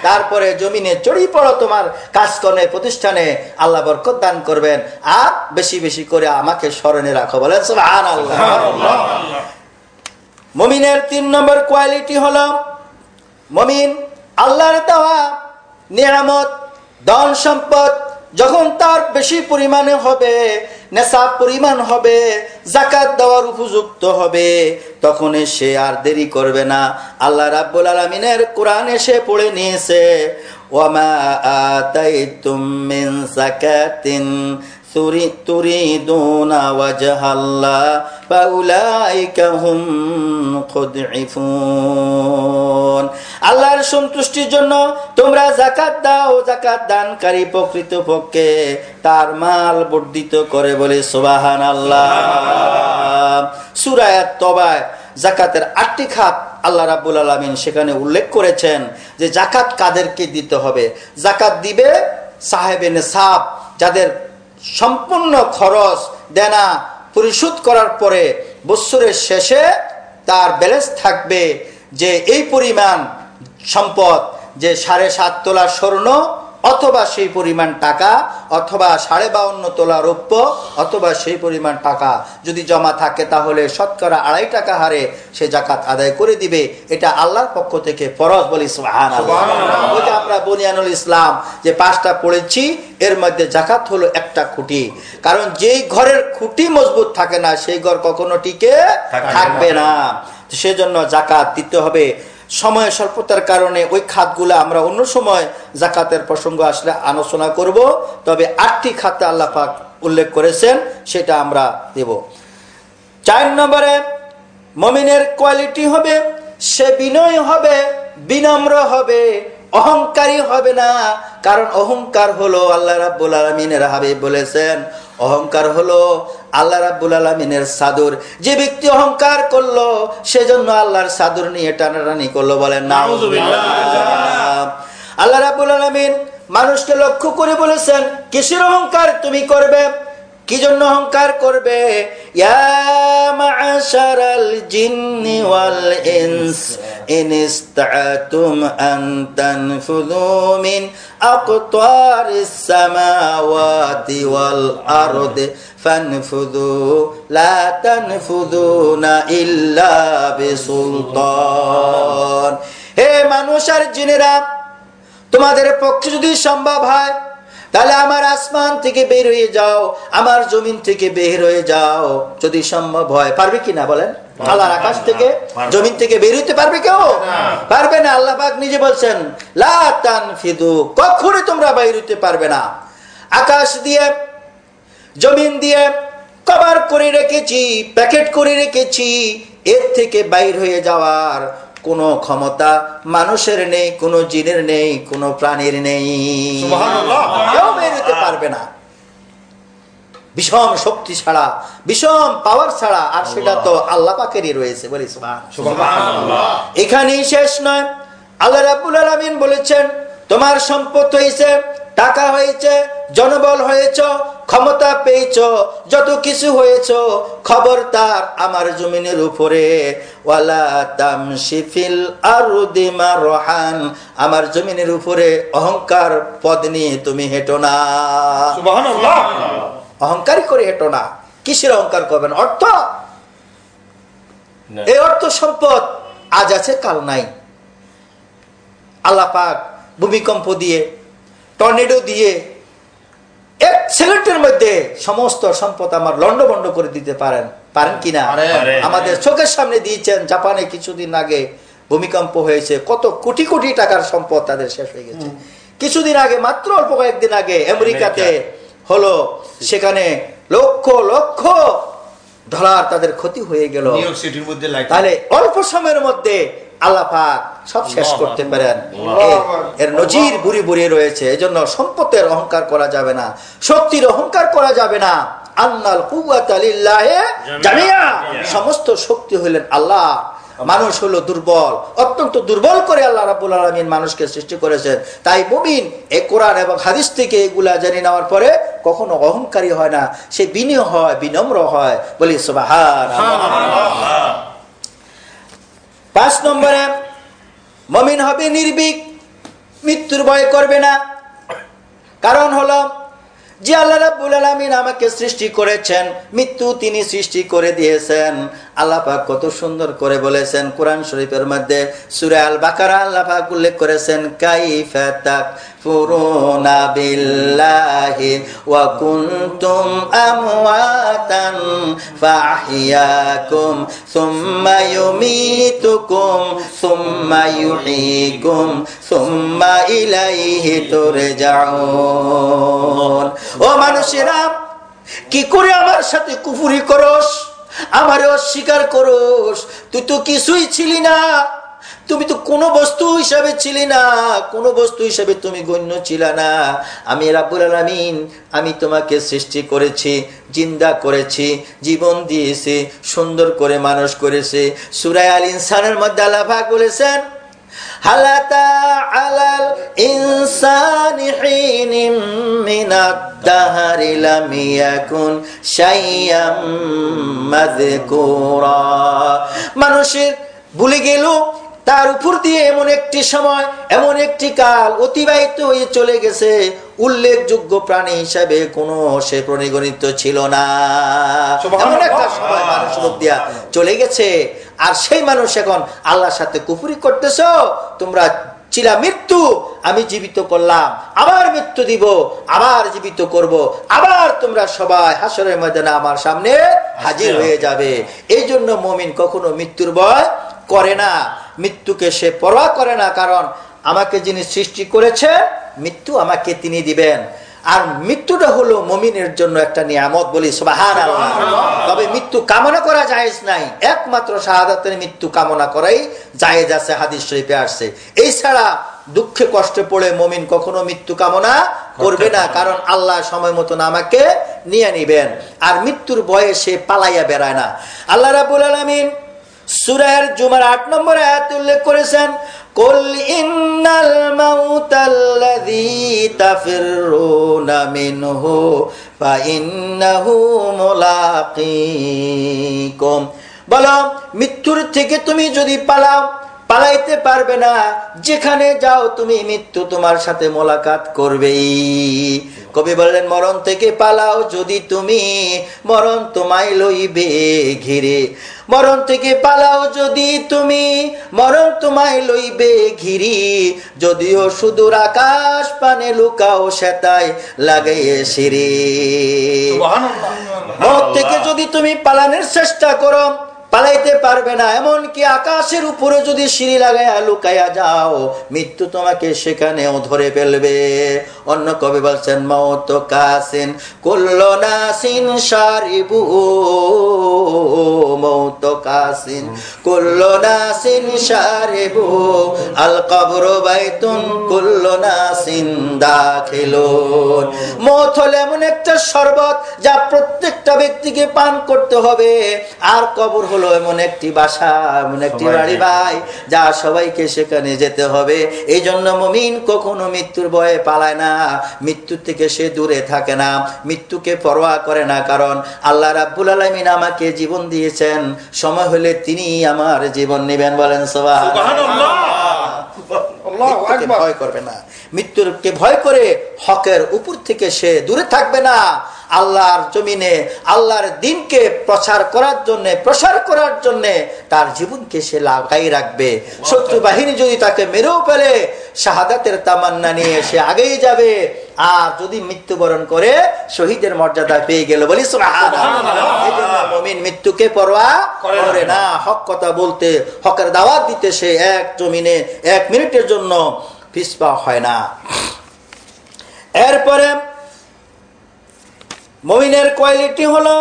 তারপরে জমিনে ছড়িয়ে পড়ো, তোমার কাজকর্মে প্রতিষ্ঠানে আল্লাহ বরকত দান করবেন। আর বেশি বেশি করে আমাকে স্মরণে রাখো। বলেন সুবহানাল্লাহ। মুমিনের 3 নম্বর কোয়ালিটি হলো, মুমিন আল্লাহর দেওয়া নিয়ামত ধন সম্পদ যখন তার বেশি পরিমাণে হবে, নেশাব পরিমাণ হবে, যাকাত দেওয়ার উপযুক্ত হবে, তখন সে আর দেরি করবে না। আল্লাহ রাব্বুল আলামিনের কোরআন এসে পড়ে নিয়েছে, ওয়ামা আতাইতুম মিন যাকাতিন তুরিদুনা ওয়াজহাল্লাহ ফাউলাইকা হুম মুদঈফুন। আল্লাহর সন্তুষ্টির জন্য তোমরা যাকাত দাও, যাকাত দানকারী প্রকৃতপক্ষে তার মাল বর্ধিত করে। বলে সুবহানাল্লাহ। সূরা আত-তাওবায় যাকাতের 8টি খাত আল্লাহ রাব্বুল আলামিন সেখানে উল্লেখ করেছেন যে যাকাত কাদেরকে দিতে হবে। যাকাত দিবে সাহেবে নেসাব, যাদের সম্পূর্ণ খরচ দেনা পরিশোধ করার পরে বছরের শেষে তার ব্যালেন্স থাকবে যে এই পরিমাণ সম্পদ, যে 7.5 তোলা স্বর্ণ অথবা সেই পরিমাণ টাকা, অথবা 52.5 তোলা রৌপ্য, অথবা সেই পরিমাণ টাকা যদি জমা থাকে, তাহলে শতকরা 2.5 টাকা হারে সে যাকাত আদায় করে দিবে। এটা আল্লাহর পক্ষ থেকে ফরজ। বলি সুবহানাল্লাহ। ওই যে আমরা বুনিয়ানুল ইসলাম যে 5টা পড়েছি, এর মধ্যে যাকাত হলো একটা খুঁটি। কারণ যেই ঘরের খুঁটি মজবুত থাকে না, সেই ঘর কখনো টিকে থাকবে না। সেজন্য যাকাত দিতে হবে। সময় স্বল্পতার কারণে ওই খাতগুলো আমরা অন্য সময় যাকাতের প্রসঙ্গ আসলে আলোচনা করব। তবে 8টি খাতে আল্লাহ পাক উল্লেখ করেছেন, সেটা আমরা দেব। 4 নম্বরে মুমিনের কোয়ালিটি হবে, সে বিনয় হবে, বিনম্র হবে, অহংকারী হবে না। কারণ অহংকার হলো, আল্লাহ রাব্বুল আলামিনের হাবিব বলেছেন, অহংকার হলো আল্লাহ রাব্বুল আলামিনের চাদর। যে ব্যক্তি অহংকার করলো, সেজন্য আল্লাহর চাদর নিয়ে টানাটানি করলো। বলেন নাউযুবিল্লাহ। আল্লাহ রাব্বুল আলামিন মানুষকে লক্ষ্য করে বলেছেন, কিসের অহংকার তুমি করবে, কি জন্য অহংকার করবে? ইয়া মা'শারাল জিন্নি ওয়াল ইনস ইন ইসতা'তুম আন তানফুযু মিন আকতারিস সামাওয়াতি ওয়াল আরদি ফানফুযু লা তানফুযুনা ইল্লা বিসুলতান। হে মানুষ আর জিনেরা, তোমাদের পক্ষে যদি সম্ভব হয় তাহলে আমার আসমান থেকে বের হয়ে যাও, আমার জমিন থেকে বের হয়ে যাও। যদি সম্ভব হয়, পারবে কিনা বলেন? আল্লাহর আকাশ থেকে জমিন থেকে বের হইতে পারবে কেউ? পারবে না। আল্লাহ পাক নিজে বলছেন, লা তানফিদু, কখনোই তোমরা বের হইতে পারবে না। আকাশ দিয়ে জমিন দিয়ে কভার করে রেখেছি, প্যাকেট করে রেখেছি, এর থেকে বাইর হয়ে যাওয়ার কোনো ক্ষমতা মানুষের নেই, কোনো জিনের নেই, কোনো প্রাণীর নেই। সুবহানাল্লাহ। কেউ বের হতে পারবে না বিষম শক্তি ছাড়া, বিষম পাওয়ার ছাড়া। আর সেটা তো আল্লাহ পাকেরই রয়েছে। বলি সুবহানাল্লাহ। এখানেই শেষ নয়। আল্লাহ রাব্বুল আলামিন বলেছেন, তোমার সম্পদ হয়েছে, টাকা হয়েছে, জনবল হয়েছ, ক্ষমতা পেয়েছ, যত কিছু হয়েছ, খবরদার আমার জমিনের উপরে ওয়ালা তামশি ফিল আরদি মারহান, আমার জমিনের উপরে অহংকার পদ নিয়ে তুমি হেঁটো না। সুবহানাল্লাহ। অহংকার করে হেঁটো না। কিসের অহংকার করবেন? অর্থ। এই অর্থ সম্পদ আজ আছে, কাল নাই। আল্লাহ পাক ভূমিকম্প দিয়ে, টর্নেডো দিয়ে, 1 সেকেন্ডের মধ্যে সমস্ত সম্পদ আমার লন্ডভন্ড করে দিতে পারেন কিনা? আমাদের চোখের সামনে দিয়েছেন। জাপানে কিছুদিন আগে ভূমিকম্প হয়েছে, কত কোটি কোটি টাকার সম্পদ তাদের শেষ হয়ে গেছে। কিছুদিন আগে, মাত্র অল্প কয়েকদিন আগে আমেরিকাতে হলো, সেখানে লক্ষ লক্ষ ডলার তাদের ক্ষতি হয়ে গেল। তাহলে অল্প সময়ের মধ্যে আল্লাহ পাক সব শেষ করতে পারেন। এর নজির বুড়ি বুড়ি রয়েছে। এজন্য সম্পদের অহংকার করা যাবে না, শক্তির অহংকার করা যাবে না। আন্নাল কুওয়াতা লিল্লাহি জামিআ, সমস্ত শক্তি হলেন আল্লাহ। মানুষ হলো দুর্বল, অত্যন্ত দুর্বল করে আল্লাহ রাব্বুল আলামিন মানুষকে সৃষ্টি করেছেন। তাই মুমিন এই কোরআন এবং হাদিস থেকে এগুলা জেনে নেওয়ার পরে কখনো অহংকারী হয় না, সে বিনয় হয়, বিনম্র হয়। বলি সুবহানাল্লাহ। 5 নম্বরে মুমিন হবে নির্ভীক, মৃত্যুর ভয় করবে না। কারণ হলো যে আল্লাহ রাব্বুল আলামিন আমাকে সৃষ্টি করেছেন, মৃত্যু তিনি সৃষ্টি করে দিয়েছেন। আল্লাহ পাক কত সুন্দর করে বলেছেন কোরআন শরীফের মধ্যে, সূরা আল বাকারা আল্লাহ পাক উল্লেখ করেছেন, কাইফা তাকফুরুনা বিল্লাহি ওয়া কুনতুম আমওয়াতান ফাআহইয়াকুম সুম্মা ইউমীতুকুম সুম্মা ইউহয়ীকুম সুম্মা ইলাইহি তুরজাউন। ও মানুষেরা, কি করে আমার সাথে কুফরি করস, আমারে অস্বীকার করস? তুই তো কিছুই ছিলি না, তুমি তো কোনো বস্তু হিসাবে ছিলি না, কোনো বস্তু হিসাবে তুমি গণ্য ছিল না। আমি রাব্বুল আলামিন, আমি তোমাকে সৃষ্টি করেছি, জিন্দা করেছি, জীবন দিয়েছি, সুন্দর করে মানুষ করেছি। সূরা আল ইনসানের মধ্যে আল্লাহ পাক বলেছেন, হালাতা আলাল ইনসানি হিনিম মিনাদ দাহরি লাম ইয়াকুন শাইয়াম মাযকুরা। মানুষের ভুলে গেল তার উপর দিয়ে এমন একটি সময়, এমন একটি কাল অতিবাহিত হয়ে চলে গেছে, উল্লেখযোগ্য প্রাণী হিসাবে কোনো সে পরিগণিত ছিল না। এমন একটা সময় মানুষ লোক দিয়া চলে গেছে, আর সেই মানুষ এখন আল্লাহর সাথে কুফরি করতেছ। তোমরা ছিলা মৃত্যু, আমি জীবিত করলাম, আবার মৃত্যু দিব, আবার জীবিত করব, আবার তোমরা সবাই হাসরের ময়দানে আমার সামনে হাজির হয়ে যাবে। এই জন্য মুমিন কখনো মৃত্যুর ভয় করে না, মৃত্যুকে সে পরোয়া করে না। কারণ আমাকে যিনি সৃষ্টি করেছে, মৃত্যু আমাকে তিনি দিবেন। আর মৃত্যুটা হলো মুমিনের জন্য একটা নিয়ামত। বলি সুবহানাল্লাহ। তবে মৃত্যু কামনা করা জায়েজ নাই, একমাত্র শাহাদাতের মৃত্যু কামনা করাই জায়েজ আছে, হাদিস শরীফে আসছে। এছাড়া দুঃখে কষ্টে পড়ে মুমিন কখনো মৃত্যু কামনা করবে না, কারণ আল্লাহ সময় মতন আমাকে নিয়ে নিবেন। আর মৃত্যুর ভয়ে সে পালাইয়া বেড়ায় না। আল্লাহ রাব্বুল আলামিন সূরা জুমার 8 নম্বর আয়াতে উল্লেখ করেছেন, কুল ইন্নাল মাউতাল্লাযী তাফিরুনা মিনহু ফা ইন্নাহু মুলাকীকুম। বলো, মৃত্যুর থেকে তুমি যদি পালাও, পালাইতে পারবে না। যেখানে যাও তুমি মৃত্যু তোমার সাথে মোলাকাত করবেই। কবি বললেন, মরণ থেকে পালাও যদি তুমি, মরণ তোমায় লইবে ঘিরে। মরণ থেকে পালাও যদি তুমি, মরণ তোমায় লইবে ঘিরি। যদিও সুদূর আকাশ পানে লুকাও সেতায় লাগাইয়ে সিঁড়ি। মরণ থেকে যদি তুমি পালানোর চেষ্টা করো, পালাইতে পারবে না। এমনকি আকাশের উপরে যদি সিঁড়ি লাগাইয়া লুকাইয়া যাও, মৃত্যু তোমাকে সেখানেও ধরে ফেলবে। অন্য কবি বলছেন, মওত কাসিন কুল্লু নাসিন শারিবু, মওত কাসিন কুল্লু নাসিন শারিবু, আল কবরু বাইতুন কুল্লু নাসিন দাখিলুন। মওত হলো এমন একটা শরবত যা প্রত্যেকটা ব্যক্তিকে পান করতে হবে। আর কবর হলো এমন একটি বাসা, এমন একটি বাড়ি ভাই, যা সবাইকে সেখানে যেতে হবে। এই জন্য মুমিন কখনো মৃত্যুর ভয়ে পালায় না, মৃত্যু থেকে সে দূরে থাকে না, মৃত্যুকে পরোয়া করে না। কারণ আল্লাহ রাব্বুল আলামিন আমাকে জীবন দিয়েছেন, সময় হলে তিনি আমার জীবন নেবেন। বলেন সুবহানাল্লাহ। মৃত্যুকে ভয় করবে না, মৃত্যুকে ভয় করে হকের উপর থেকে সে দূরে থাকবে না। আল্লাহর জমিনে আল্লাহর দ্বীনকে প্রচার করার জন্য, প্রসার করার জন্য তার জীবনকে সে লাগাই রাখবে। শত্রু বাহিনী যদি তাকে মেরেও ফেলে, শাহাদাতের তামান্না নিয়ে সে আগেই যাবে। আর যদি মৃত্যুবরণ করে, শহীদের মর্যাদা পেয়ে গেল। বলি সুবহানাল্লাহ। এই জন্য মুমিন মৃত্যুকে পরোয়া করে না। হক কথা বলতে, হকের দাওয়াত দিতে সে এক জমিনে 1 মিনিটের জন্য পিছপা হয় না। এরপরে মুমিনের কোয়ালিটি হলো,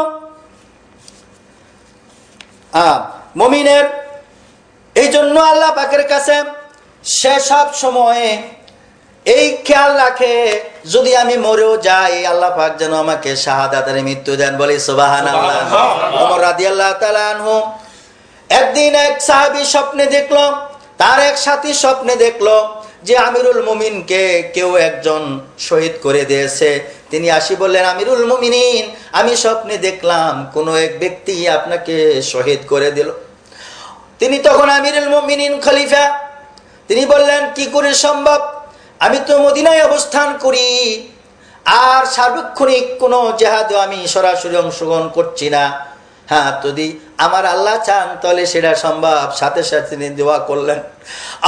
মুমিনের এই জন্য আল্লাহ পাকের কাছে সে সব সময়ে এই খেয়াল রাখে, যদি আমি মরেও যাই আল্লাহ পাক যেন আমাকে শাহাদাতের মৃত্যু দেন। বলি সুবহানাল্লাহ। ওমর রাদিয়াল্লাহু তাআলা আনহু একদিন এক সাহাবী স্বপ্নে দেখলো, তার এক সাথী স্বপ্নে দেখলো যে আমিরুল মুমিনকে কেউ একজন শহীদ করে দিয়েছে। তিনি আসি বললেন, আমিরুল মুমিনিন, আমি স্বপ্নে দেখলাম কোন এক ব্যক্তি আপনাকে শহীদ করে দিল। তিনি তখন আমিরুল মুমিনিন খলিফা, তিনি বললেন, কি করে সম্ভব? আমি তো মদিনায় অবস্থান করি, আর সার্বক্ষণিক কোন জেহাদে আমি সরাসরি অংশগ্রহণ করছি না। হ্যাঁ, যদি আমার আল্লাহ চান তাহলে সেটা সম্ভব। সাথে সাথে তিনি দোয়া করলেন,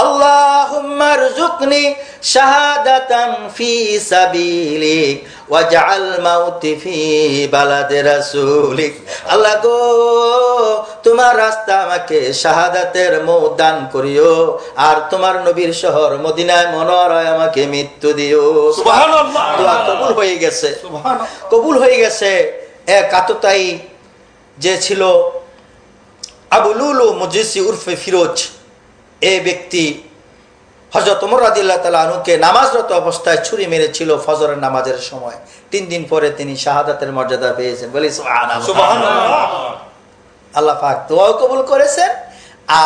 আল্লাহুম্মা রযুকনি শাহাদাতান ফি সাবিলিক ওয়াজআল মাউতি ফি বালাদি রাসূলিক। আল্লাহ গো, তোমার রাস্তা আমাকে শাহাদাতের মওত দান করিও, আর তোমার নবীর শহর মদিনায় মনোরায় আমাকে মৃত্যু দিও। সুবহানাল্লাহ। দোয়া কবুল হয়ে গেছে, সুবহানাল্লাহ, কবুল হয়ে গেছে। এক আততায়ী যে ছিল আবু লুলু মুজিসি উরফে ফিরোজ, এই ব্যক্তি হযরত ওমর রাদিয়াল্লাহু তাআলা আনহুকে নামাজরত অবস্থায় ছুরি মেরেছিল ফজরের নামাজের সময়। 3 দিন পরে তিনি শাহাদাতের মর্যাদা পেয়েছেন। বলি সুবহানাল্লাহ। আল্লাহ পাক দোয়া কবুল করেছেন।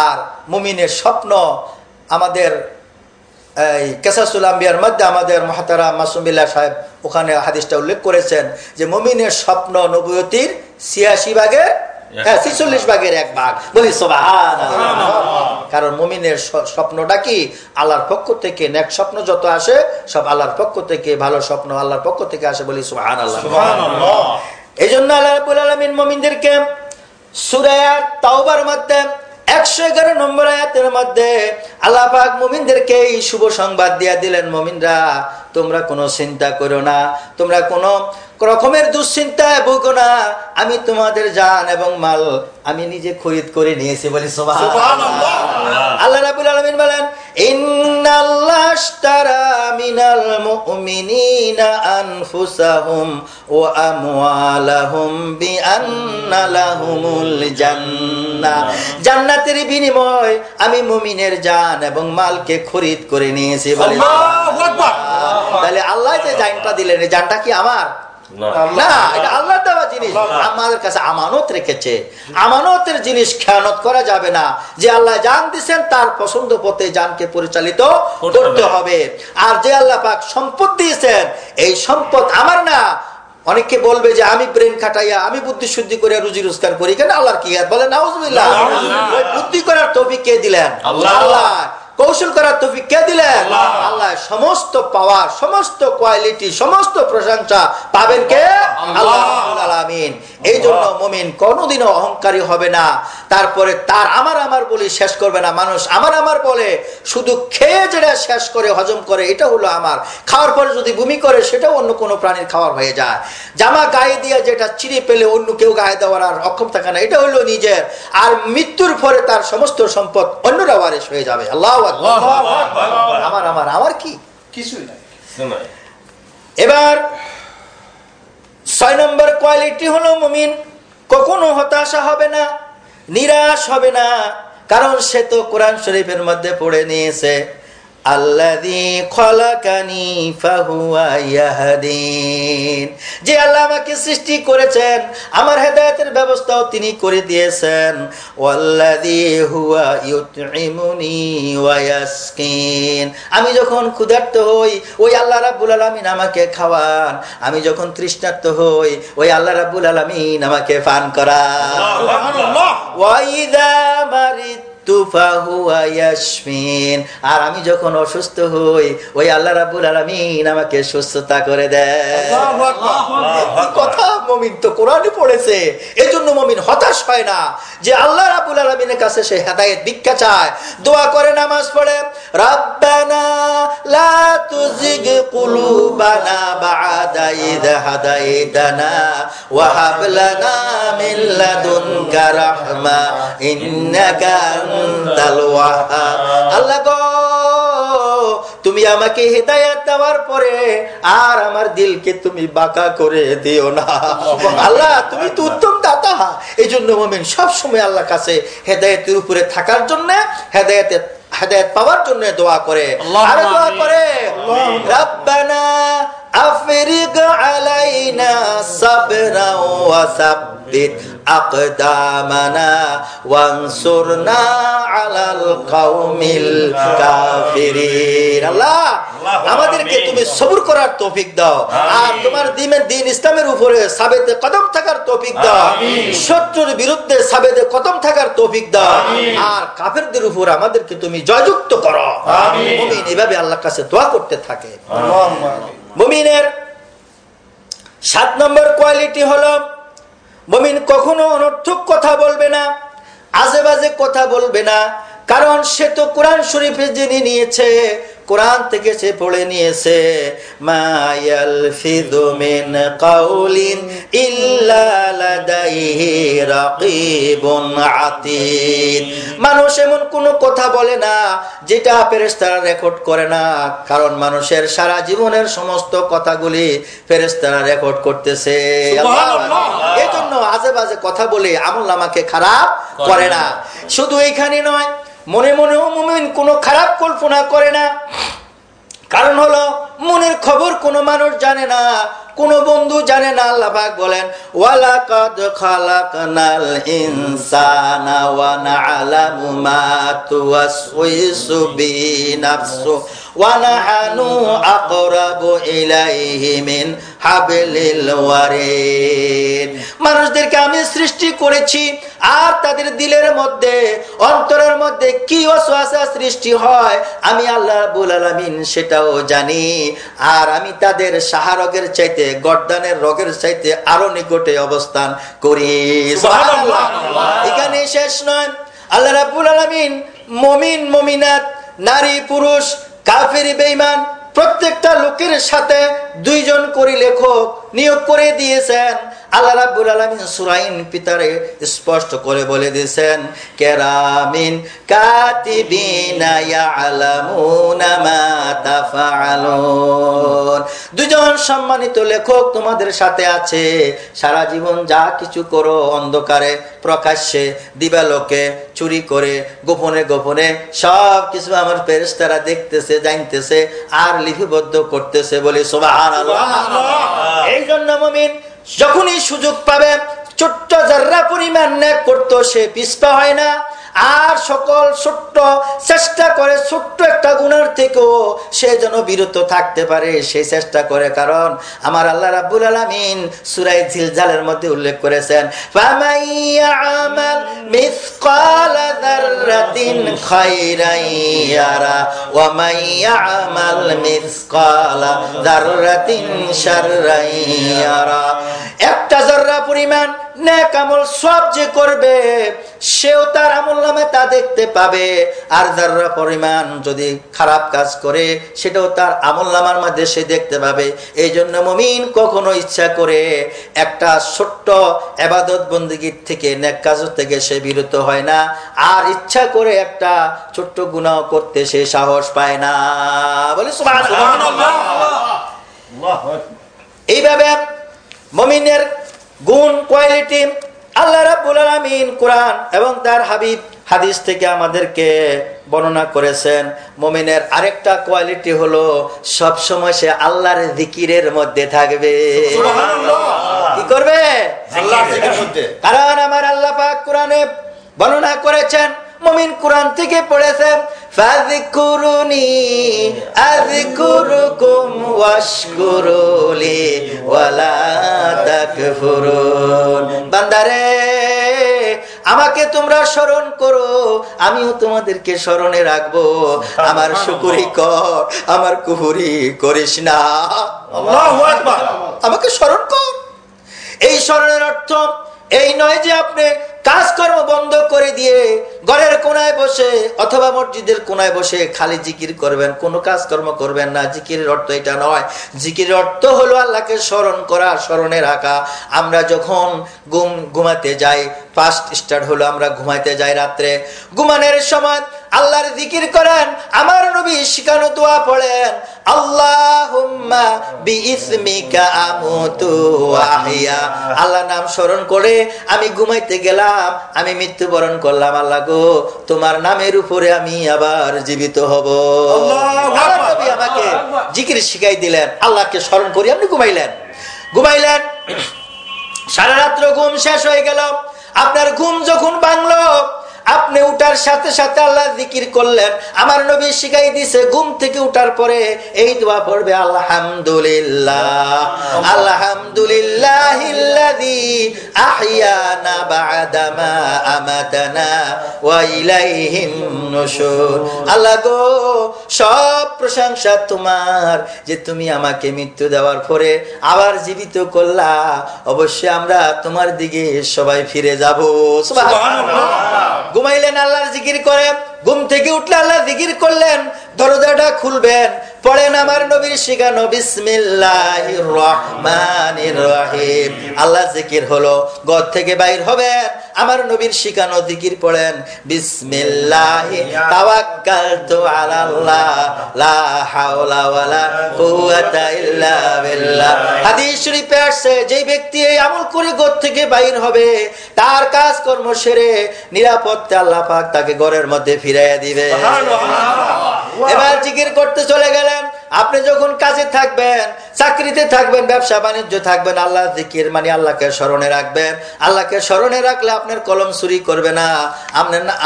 আর মুমিনের স্বপ্ন, আমাদের এই কিসাসুল আম্বিয়ার মধ্যে আমাদের মুহতারাম মাসুম বিল্লাহ সাহেব ওখানে হাদিসটা উল্লেখ করেছেন যে মুমিনের স্বপ্ন নবুয়তির 86 ভাগের 46 ভাগের 1 ভাগ। বলি সুবহানাল্লাহ। কারণ মুমিনের স্বপ্নটা কি? আল্লাহর পক্ষ থেকে। নেক স্বপ্ন যত আসে সব আল্লাহর পক্ষ থেকে, ভালো স্বপ্ন আল্লাহর পক্ষ থেকে আসে। বলি সুবহানাল্লাহ। এই জন্য আল্লাহ রাব্বুল আলামিন মুমিনদেরকে সূরা তাওবার মধ্যে 111 নম্বর আয়াতের মধ্যে আল্লাহ পাক মুমিনদেরকে এই শুভ সংবাদ দিয়া দিলেন, মুমিনরা তোমরা কোনো চিন্তা করো না, তোমরা কোনো রকমের দুশ্চিন্তায় ভোগো না, আমি তোমাদের জান এবং মাল আমি নিজে খরিদ করে নিয়েছি। বলি সুবহানাল্লাহ। আল্লাহ রাব্বুল আলামিন বলেন, ইন্নাল্লাহ আশতারা মিনাল মুমিনিনা আনফুসাহুম ওয়া আমওয়ালাহুম বিআন্না লাহুমুল জান্নাহ। জান্নাতের বিনিময় আমি মুমিনের জান এবং মালকে খরিদ করে নিয়েছি। বলি আল্লাহু আকবার। তাহলে আল্লাহ যে জানটা দিলেন, এই জানটা কি আমার? না, এটা আল্লাহর দেওয়া জিনিস, আমাদের কাছে আমানত রেখেছে। আমানতের জিনিস খেয়ানত করা যাবে না। যে আল্লাহ জান দিয়েছেন তার পছন্দ পথে জানকে পরিচালিত করতে হবে। আর যে আল্লাহ পাক সম্পদ দিয়েছেন, এই সম্পদ আমার না। অনেকে বলবে যে আমি ব্রেন খাটাইয়া, আমি বুদ্ধি শুদ্ধি করে রুজি রোজগার করি, কেন আল্লাহর কি বলে? নাউজুবিল্লাহ। ওই বুদ্ধি করার তৌফিক কে দিলেন? আল্লাহ। কৌশল করার তৌফিক কে দিলেন? আল্লাহ। সমস্ত পাওয়ার, সমস্ত কোয়ালিটি, সমস্ত প্রশংসা পাবেন কে? আল্লাহ রাব্বুল আলামিন। এই জন্য মুমিন কোনোদিনও অহংকারী হবে না। তারপরে তার আমার আমার বলি শেষ করবে না। মানুষ আমার আমার বলে, শুধু খেয়ে যেটা শেষ করে হজম করে এটা হলো আমার। খাওয়ার পরে যদি বমি করে সেটাও অন্য কোনো প্রাণীর খাওয়ার হয়ে যায়। জামা গায়ে দিয়ে যেটা চিড়ে পেলে অন্য কেউ গায়ে দেওয়ার আর অক্ষম থাকে না, এটা হলো নিজের। আর মৃত্যুর পরে তার সমস্ত সম্পদ অন্যরা ওয়ারিশ হয়ে যাবে। আল্লাহু আকবার। আমার আমার আমার কি? কিছুই নাই। এবার 6 নম্বর কোয়ালিটি হলো মুমিন কখনো হতাশা হবে না, নিরাশ হবে না। কারণ সে তো কোরআন শরীফের মধ্যে পড়ে নিয়েছে, আল্লাযী খলাকানি ফাহুয়া ইয়াহদিন। যে আল্লাহ আমাকে সৃষ্টি করেছেন, আমার হেদায়েতের ব্যবস্থাও তিনি করে দিয়েছেন। ওয়াল্লাযী হুয়া ইউতঈমুনি ওয়া ইয়াসকিন। আমি যখন ক্ষুধার্ত হই ওই আল্লাহ রাব্বুল আলামিন আমাকে খাওয়ান, আমি যখন তৃষ্ণার্ত হই ওই আল্লাহ রাব্বুল আলামিন আমাকে পান করান। সুবহানাল্লাহ। ওয়া ইযা মারিদ আর আমি যখন অসুস্থ হই ওই আল্লাহ রাব্বুল আলামিন আমাকে সুস্থতা করে দেয়। কথা মুমিন তো কোরআনে পড়েছে। এজন্য মুমিন হতাশ হয় না। যে আল্লাহ রাব্বুল আলামিনের কাছে সে হেদায়েত ভিক্ষা চায়, দোয়া করে, নামাজ পড়ে, রাব্বানা লা তুজিগ কুলুবানা বা'দা ইয হাদাইতানা ওয়া হাব লানা মিন লাদুনকা রাহমা ইন্নাকা আল্লাহ গো, তুমি আমাকে হিদায়াত দেওয়ার পরে আর আমার দিলকে তুমি বাঁকা করে দিও না। আল্লাহ তুমি তো উত্তম দাতা, এই জন্য মুমিন সবসময় আল্লাহর কাছে হেদায়েতের উপরে থাকার জন্য হেদায়েত পাওয়ার জন্য দোয়া করে। আর দোয়া করে রব্বানা আফরিগ আলাইনা সাবরা ওয়া সাব্বিত আকদামানা ওয়ানসুরনা আলাল কওমিল কাফিরিন। আল্লাহ আমাদেরকে তুমি সবর করার তৌফিক দাও, আর তোমার দ্বীন ইসলামের উপরে সাবেতে কদম থাকার তৌফিক দাও, শত্রুর বিরুদ্ধে সাবেতে কদম থাকার তৌফিক দাও, আর কাফেরদের উপর আমাদেরকে তুমি জয়যুক্ত করো। মুমিন এভাবে আল্লাহর কাছে দোয়া করতে থাকে। মুমিনের 7 নম্বর কোয়ালিটি হলো মুমিন কখনো অনর্থক কথা বলবে না, আজেবাজে কথা বলবে না, কারণ সে তো কোরআন শরীফে জেনে নিয়েছে, কোরআন থেকে সে পড়ে নিয়েছে মা ইয়ালফিযু মিন কাউলিন ইল্লা লাদাইহি রাকীবুন আতীদ। মানুষ এমন কোনো কথা বলে না যেটা ফেরেশতারা রেকর্ড করে না, কারণ মানুষের সারা জীবনের সমস্ত কথাগুলি ফেরেশতারা রেকর্ড করতেছে। এই জন্য আজেবাজে কথা বলে আমলনামাকে খারাপ করে না। শুধু এইখানে নয়, মনে মনেও মুমিন কোনো খারাপ কল্পনা করে না, কারণ হলো মনের খবর কোনো মানুষ জানে না, কোনো বন্ধু জানে না। আল্লাহ পাক বলেন ওয়ালাকাদ খালাকনাল ইনসানা ওয়া না'লামু মা তুওয়াসওয়িসু বিনাফসু ওয়া নাহনু আকরাবু ইলাইহি মিন হাবলিল ওয়ারিদ। মানুষদেরকে আমি সৃষ্টি করেছি, আর তাদের দিলের মধ্যে, অন্তরের মধ্যে কি ওয়াসওয়াসা সৃষ্টি হয় আমি আল্লাহ রাব্বুল আলামিন সেটাও জানি, আর আমি তাদের সাহারগের চাইতে, গর্দানের রোগের চাইতে আরো নিকটে অবস্থান করি। সুবহানাল্লাহ। এখানে শেষ নয়, আল্লাহ রাব্বুল আলামিন মুমিন মুমিনাত, নারী পুরুষ, কাফির বেঈমান প্রত্যেকটা লোকের সাথে 2 জন করে লেখক নিয়োগ করে দিয়েছেন। আল্লাহ রাব্বুল আলামিন সূরা ইনফিতারে স্পষ্ট করে বলে দিয়েছেন কিরামিন কাতিবিনা ইয়ালামুনা মা তাফআলুন। 2 জন সম্মানিত লেখক তোমাদের সাথে আছে, সারা জীবন যা কিছু করো, অন্ধকারে প্রকাশ্যে, দিবালোকে, চুরি করে, গোপনে গোপনে, সব কিছু আমার ফেরেশতারা দেখতেছে, জানতেছে, আর লিপিবদ্ধ করতেছে। বলি সুবহানাল্লাহ। এই জন্য মুমিন যখনই সুযোগ পাবে ছোট্ট জাররা পরিমাণ নেক করতে সে পিছপা হয় না, আর সকল ছোট্ট চেষ্টা করে ছোট্ট একটা গুনার থেকেও সে যেন বিরত থাকতে পারে, সেই চেষ্টা করে। কারণ আমার আল্লাহ রাব্বুল আলামিন সূরা জিলজালের মধ্যে উল্লেখ করেছেন ফামান ইয়ামাল মিসকালা যাররাতিন খায়রান ইয়ারা ওয়া মান ইয়ামাল মিসকালা যাররাতিন শাররান ইয়ারা। একটা যাররা পরিমাণ নেক আমল সব যে করবে সেও তার আমলনামায় তা দেখতে পাবে, আর যাররা পরিমাণ যদি খারাপ কাজ করে সেটাও তার আমলনামার মধ্যে সে দেখতে পাবে। এই জন্য মুমিন কখনো ইচ্ছা করে একটা ছোট্ট ইবাদত বন্দেগীর থেকে, নেক কাজ থেকে সে বিরত হয় না, আর ইচ্ছা করে একটা ছোট্ট গুনাহ করতে সে সাহস পায় না। বলি সুবহানাল্লাহ। এইভাবে মুমিনের গুণ, কোয়ালিটি আল্লাহ রাব্বুল আলামিন কোরআন এবং তার হাবিব হাদিস থেকে আমাদেরকে বর্ণনা করেছেন। মুমিনের আরেকটা কোয়ালিটি হলো সব সময় সে আল্লাহর জিকিরের মধ্যে থাকবে। সুবহানাল্লাহ। কি করবে? আল্লাহর জিকিরের মধ্যে। কারণ আমার আল্লাহ পাক কোরআনে বর্ণনা করেছেন, মুমিন কোরআন থেকে পড়েছেন ফাযকুরুনি আযকুরুকুম ওয়াশকুরুলি ওয়ালা তাকফুরুন। বান্দারে আমাকে তোমরা স্মরণ করো, আমিও তোমাদেরকে স্মরণে রাখবো। আমার শুকরি কর, আমার কুফরি করিস না। আল্লাহু আকবার। আমাকে স্মরণ কর। এই স্মরণের অর্থ এই নয় যে আপনি কাজকর্ম বন্ধ করে দিয়ে ঘরের কোনায় বসে অথবা মসজিদের কোনায় বসে খালি জিকির করবেন, কোনো কাজকর্ম করবেন না। জিকিরের অর্থ এটা নয়। জিকিরের অর্থ হলো আল্লাহকে স্মরণ করা, স্মরণে রাখা। আমরা যখন ঘুমাতে যাই, ফার্স্ট স্টার্ট হলো আমরা ঘুমাইতে যাই রাত্রে, ঘুমানোর সময় আল্লাহর জিকির করেন। আমার নবী শিখানো দোয়া পড়েন, আল্লাহুম্মা বিইসমিকা আমুতু ওয়া আহইয়া। আল্লাহ নাম স্মরণ করে আমি ঘুমাইতে গেলাম, আমি মৃত্যুবরণ করলাম, আল্লাহ গো তোমার নামের উপরে আমি আবার জীবিত হব। আল্লাহ নবী আমাকে জিকির শিখাই দিলেন, আল্লাহকে স্মরণ করি আপনি ঘুমাইলেন। সারা রাত্র ঘুম শেষ হয়ে গেল। আপনার ঘুম যখন ভাঙলো, আপনি উঠার সাথে সাথে আল্লাহ জিকির করলেন। আমার নবী শিখাই দিয়েছে ঘুম থেকে উঠার পরে এই দোয়া পড়বে, আলহামদুলিল্লাহ আলহামদুলিল্লাহিল্লাযী আহইয়ানা বা'দা মা আমাতানা ওয়া ইলাইহিন নুশুর। আল্লাহ গো সব প্রশংসা তোমার, যে তুমি আমাকে মৃত্যু দেওয়ার পরে আবার জীবিত করলা। অবশ্যই আমরা তোমার দিকে সবাই ফিরে যাব। সুবহানাল্লাহ। ঘুমাইলেন, আল্লাহর জিকির করেন। ঘুম থেকে উঠলে আল্লাহ জিকির করলেন, দরজাটা খুলবেন, পড়েন আমার নবীর শিখানো বিসমিল্লাহির রহমানির রহিম। আল্লাহ জিকির হলো, ঘর থেকে বাইর হবেন, আমার নবীর শিখানো জিকির পড়েন, বিসমিল্লাহি তাওয়াক্কালতু আলাল্লাহ লা হাওলা ওয়ালা কুওয়াতা ইল্লা বিল্লাহ। হাদিস শরীফে আসছে, যে ব্যক্তি এই আমল করে ঘর থেকে বাইর হবে, তার কাজকর্ম সেরে নিরাপদে আল্লাহ পাক তাকে ঘরের মধ্যে ফিরাইয়া দিবে। এবার জিকির করতে চলে গেলেন। আপনি যখন কাজে থাকবেন, চাকরিতে থাকবেন, ব্যবসা বাণিজ্য থাকবেন, আল্লাহ জিকির মানে আল্লাহকে স্মরণে রাখবেন। আল্লাহকে স্মরণে রাখলে আপনার কলম চুরি করবে না,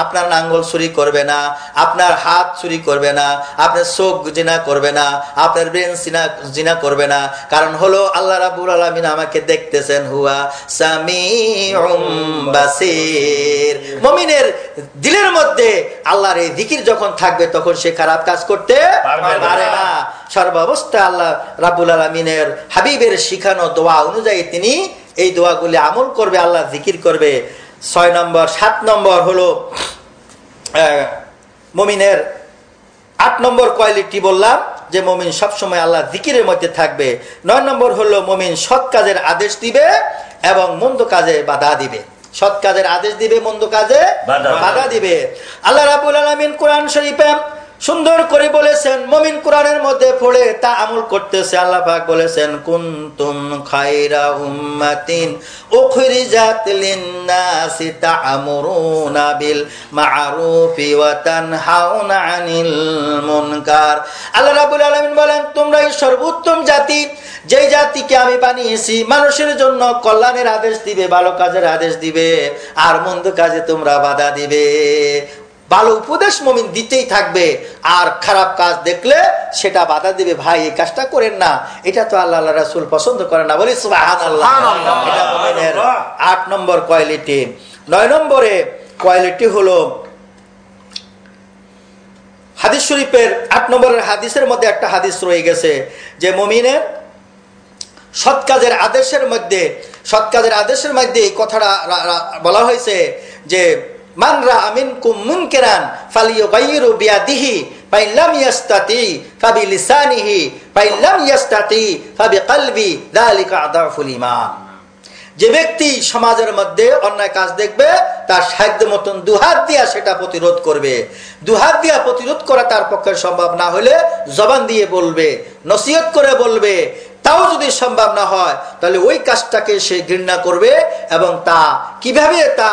আপনার আঙ্গুল চুরি করবে না, আপনার হাত চুরি করবে না, আপনার চোখ জিনা করবে না, আপনার ব্রেন জিনা করবে না। কারণ হলো আল্লাহ রাব্বুল আলামিন আমাকে দেখতেছেন, হুয়া সামিউম বাসির। মুমিনের দিলের মধ্যে আল্লাহর এই জিকির যখন থাকবে, তখন সে খারাপ কাজ করতে পারে না। সর্বাবস্থা আল্লাহ রাব্বুল আলামিনের হাবিবের শিখানো দোয়া অনুযায়ী তিনি এই দোয়াগুলি আমল করবে, আল্লাহ জিকির করবে। 6 নম্বর 7 নম্বর হলো মুমিনের 8 নম্বর কোয়ালিটি বললাম, যে মুমিন সবসময় আল্লাহ জিকিরের মধ্যে থাকবে। 9 নম্বর হলো মুমিন সৎ কাজের আদেশ দিবে এবং মন্দ কাজে বাধা দিবে। সৎ কাজের আদেশ দিবে, মন্দ কাজে বাধা দিবে। আল্লাহ রাব্বুল আলামিন কোরআন শরীফে সুন্দর করে বলেছেন, মুমিন কোরআনের মধ্যে পড়ে তা আমল করতেছে। আল্লাহ পাক বলেছেন, কুনতুম খায়রা উম্মাতিন উখরিজাত লিন-নাসি তা'মুরুনা বিল মা'রুফি ওয়া তানহাউনা আনিল মুনকার। আল্লাহ রাব্বুল আলামিন বলেন, তোমরাই সর্বোত্তম জাতি, যেই জাতিকে আমি বানিয়েছি মানুষের জন্য কল্যাণের আদেশ দিবে, ভালো কাজের আদেশ দিবে, আর মন্দ কাজে তোমরা বাধা দিবে। ভালো উপদেশ মুমিন দিতেই থাকবে, আর খারাপ কাজ দেখলে সেটা বাধা দিবে, ভাই এই কাজটা করেন না, এটা তো আল্লাহ রাসূল পছন্দ করে না। বলি সুবহানাল্লাহ। এটা মুমিনের 8 নম্বর কোয়ালিটি। 9 নম্বরে কোয়ালিটি হলো হাদিস শরীফের 8 নম্বরের হাদিসের মধ্যে একটা হাদিস রয়ে গেছে, যে মুমিনের সৎ কাজের আদেশের মধ্যে এই কথাটা বলা হয়েছে, যে মান রাআ মিনকুম মুনকারান ফালিয়ুগাইয়িরু বিয়াদিহি ফাইন লাম ইয়াস্তাতি ফাবিলিসানিহি ফাইন লাম ইয়াস্তাতি ফাবিকলবি যালিকা আদাফুল ঈমান। যে ব্যক্তি সমাজের মধ্যে অন্যায় কাজ দেখবে, তার সাধ্য মতন দুহাত দিয়া সেটা প্রতিরোধ করবে। দুহাত দিয়া প্রতিরোধ করা তার পক্ষে সম্ভব না হলে জবান দিয়ে বলবে, নসিহত করে বলবে। তাও যদি সম্ভব না হয়, তাহলে ওই কাজটাকে সে ঘৃণা করবে এবং তা কিভাবে তা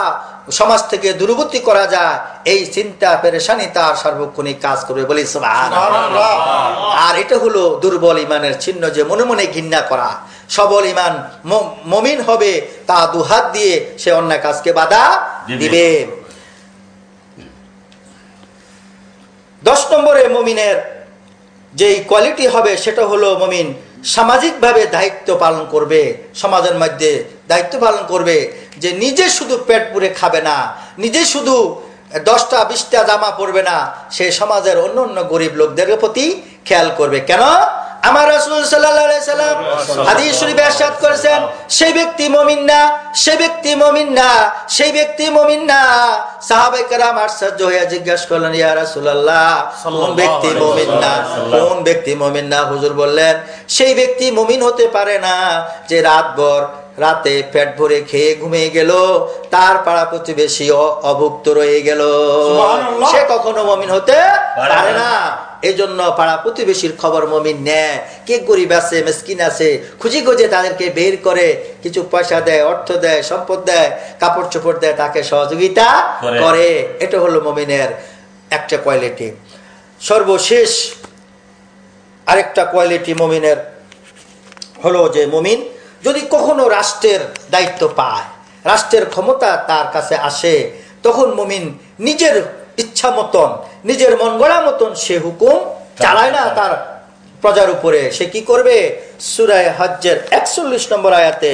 সমাজ থেকে দূরবর্তী করা যায়, এই চিন্তা পেরেশানি তার সার্বক্ষণিক কাজ করবে। বলি সুবহানাল্লাহ। আর এটা হলো দুর্বল ইমানের চিহ্ন, যে মনে মনে ঘৃণা করা। সবল ইমান মুমিন হবে, তা দুহাত দিয়ে সে অন্যায় কাজকে বাধা দিবে। 10 নম্বরে মুমিনের যে কোয়ালিটি হবে, সেটা হলো মুমিন সামাজিকভাবে দায়িত্ব পালন করবে, সমাজের মধ্যে দায়িত্ব পালন করবে। যে নিজে শুধু পেট পুরে খাবে না, নিজে শুধু 10টা 20টা জামা পরবে না, সে সমাজের অন্য অন্য গরিব লোকদের প্রতি খেয়াল করবে। কেন? আমার রাসূল সাল্লাল্লাহু আলাইহি সাল্লাম হাদিস শরীফে ইরশাদ করেছেন, সেই ব্যক্তি মুমিন না, সেই ব্যক্তি মুমিন না, সেই ব্যক্তি মুমিন না। সাহাবায়ে কেরাম আশ্চর্য হয়ে জিজ্ঞাসা করলেন, ইয়া রাসূলুল্লাহ, কোন ব্যক্তি মুমিন না, কোন ব্যক্তি মুমিন না? হুজুর বললেন, সেই ব্যক্তি মুমিন হতে পারে না যে রাতে পেট ভরে খেয়ে ঘুমিয়ে গেল, তার পাড়া প্রতিবেশী অভুক্ত রয়ে গেল, সে কখনো মুমিন হতে পারে না। এই জন্য পাড়া প্রতিবেশীর খবর মুমিন নেয়। কে গরিব আছে, মিসকিন আছে, খুঁজে খুঁজে তাদেরকে বের করে কিছু পয়সা দেয়, অর্থ দেয়, সম্পদ দেয়, কাপড় চোপড় দেয়, তাকে সহযোগিতা করে। এটা হলো মুমিনের একটা কোয়ালিটি। সর্বশেষ আরেকটা কোয়ালিটি মুমিনের হলো যে মুমিন যদি কখনো রাষ্ট্রের দায়িত্ব পায়, রাষ্ট্রের ক্ষমতা তার কাছে আসে, তখন মুমিন নিজের ইচ্ছা মতন, নিজের মন গড়া মতন সে হুকুম চালায় না তার প্রজার উপরে। সে কি করবে? সূরা হজ্জের 41 নম্বর আয়াতে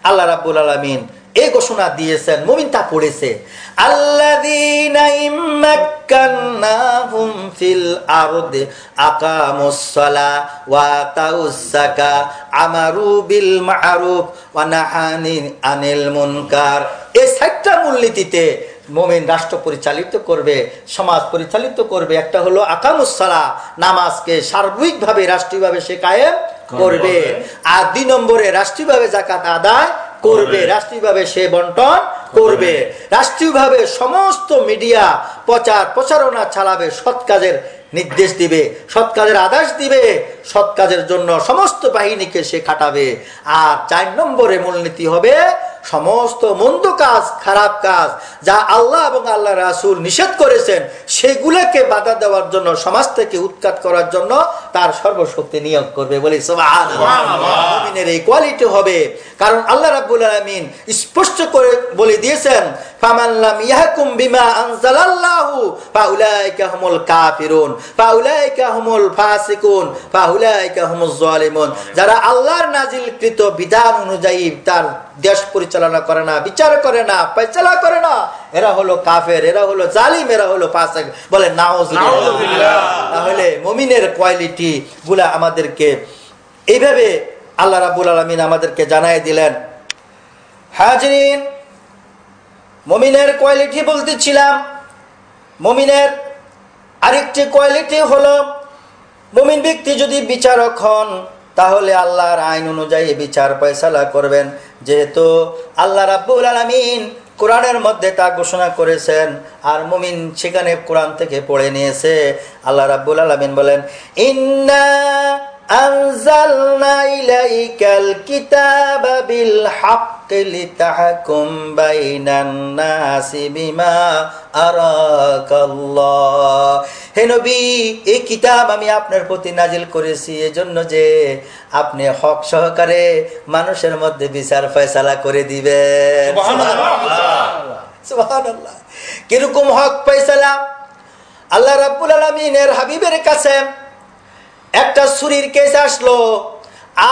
আল্লাহ রাব্বুল আলামিন এই ঘোষণা দিয়েছেন, মুমিন তা পড়েছে, আল্লাযীনা ইম্মাক্কান্নাহুম ফিল আরদি আকামুস সালাহ ওয়া আতাউস যাকাত আমারু বিল মা'রুফ ওয়া নাহানি আনিল মুনকার। এই চারটা মূলনীতিতে মুমিন রাষ্ট্র পরিচালিত করবে, সমাজ পরিচালিত করবে। একটা হলো আকামুস সালাহ, নামাজকে সার্বিকভাবে রাষ্ট্রীয়ভাবে সে কায়েম করবে। আর 2 নম্বরে রাষ্ট্রীয়ভাবে যাকাত আদায় করবে, রাষ্ট্রীয়ভাবে সে বন্টন করবে, রাষ্ট্রীয়ভাবে সমস্ত মিডিয়া প্রচারণা চালাবে, সৎ কাজের নির্দেশ দিবে, সৎ কাজের আদেশ দিবে, সৎ কাজের জন্য সমস্ত বাহিনীকে সে খাটাবে। আর 4 নম্বরে মূলনীতি হবে সমস্ত মন্দ কাজ, খারাপ কাজ যা আল্লাহ এবং আল্লাহ রাসূল নিষেধ করেছেন, সেগুলোকে বাধা দেওয়ার জন্য, সমাজ থেকে উৎখাত করার জন্য তার সর্বশক্তি নিয়োগ করবে। বলি সুবহানাল্লাহ। মুমিনের এই কোয়ালিটি হবে, কারণ আল্লাহ রাব্বুল আলামিন স্পষ্ট করে বলে দিয়েছেন, ফামান লাম ইয়াহকুম বিমা আনজালাল্লাহু ফাউলাইকা হুমুল কাফিরুন ফাউলাইকা হুমুল ফাসিকুন ফাউলাইকা হুমুজ জালিমুন। যারা আল্লাহর নাজিলকৃত বিধান অনুযায়ী তার দেশ পরিচালনা করে না, বিচার করে না, ফয়সালা করে না, এরা হলো কাফের, এরা হলো জালিম, এরা হলো ফাসিক। বলে নাউযুবিল্লাহ। তাহলে মুমিনের কোয়ালিটি গুলা আমাদেরকে এইভাবে আল্লাহ রাব্বুল আলামিন আমাদেরকে জানাই দিলেন। হাজিরিন, মুমিনের কোয়ালিটি বলতেছিলাম। মুমিনের আরেকটি কোয়ালিটি হলো, মুমিন ব্যক্তি যদি বিচারক হন, তাহলে আল্লাহর আইন অনুযায়ী বিচার ফয়সালা করবেন। যেহেতু আল্লাহ রাব্বুল আলামিন কোরআনের মধ্যে তা ঘোষণা করেছেন, আর মুমিন সেখানে কোরআন থেকে পড়ে নিয়েছে। আল্লাহ রাব্বুল আলামিন বলেন, ইন্না আনজালনা ইলাইকাল কিতাবা বিল হাক্কি লিতাহকুম বাইনান নাসি বিমা আরাকাল্লাহ। হে নবী, এই কিতাব আমি আপনার প্রতি নাজিল করেছি এজন্য যে আপনি হক সহকারে মানুষের মধ্যে বিচার ফয়সালা করে দিবেন। সুবহানাল্লাহ, সুবহানাল্লাহ। কিরকম হক ফয়সালা? আল্লাহ রাব্বুল আলামিনের হাবিবের কাছে একটা চুরির কেস আসলো,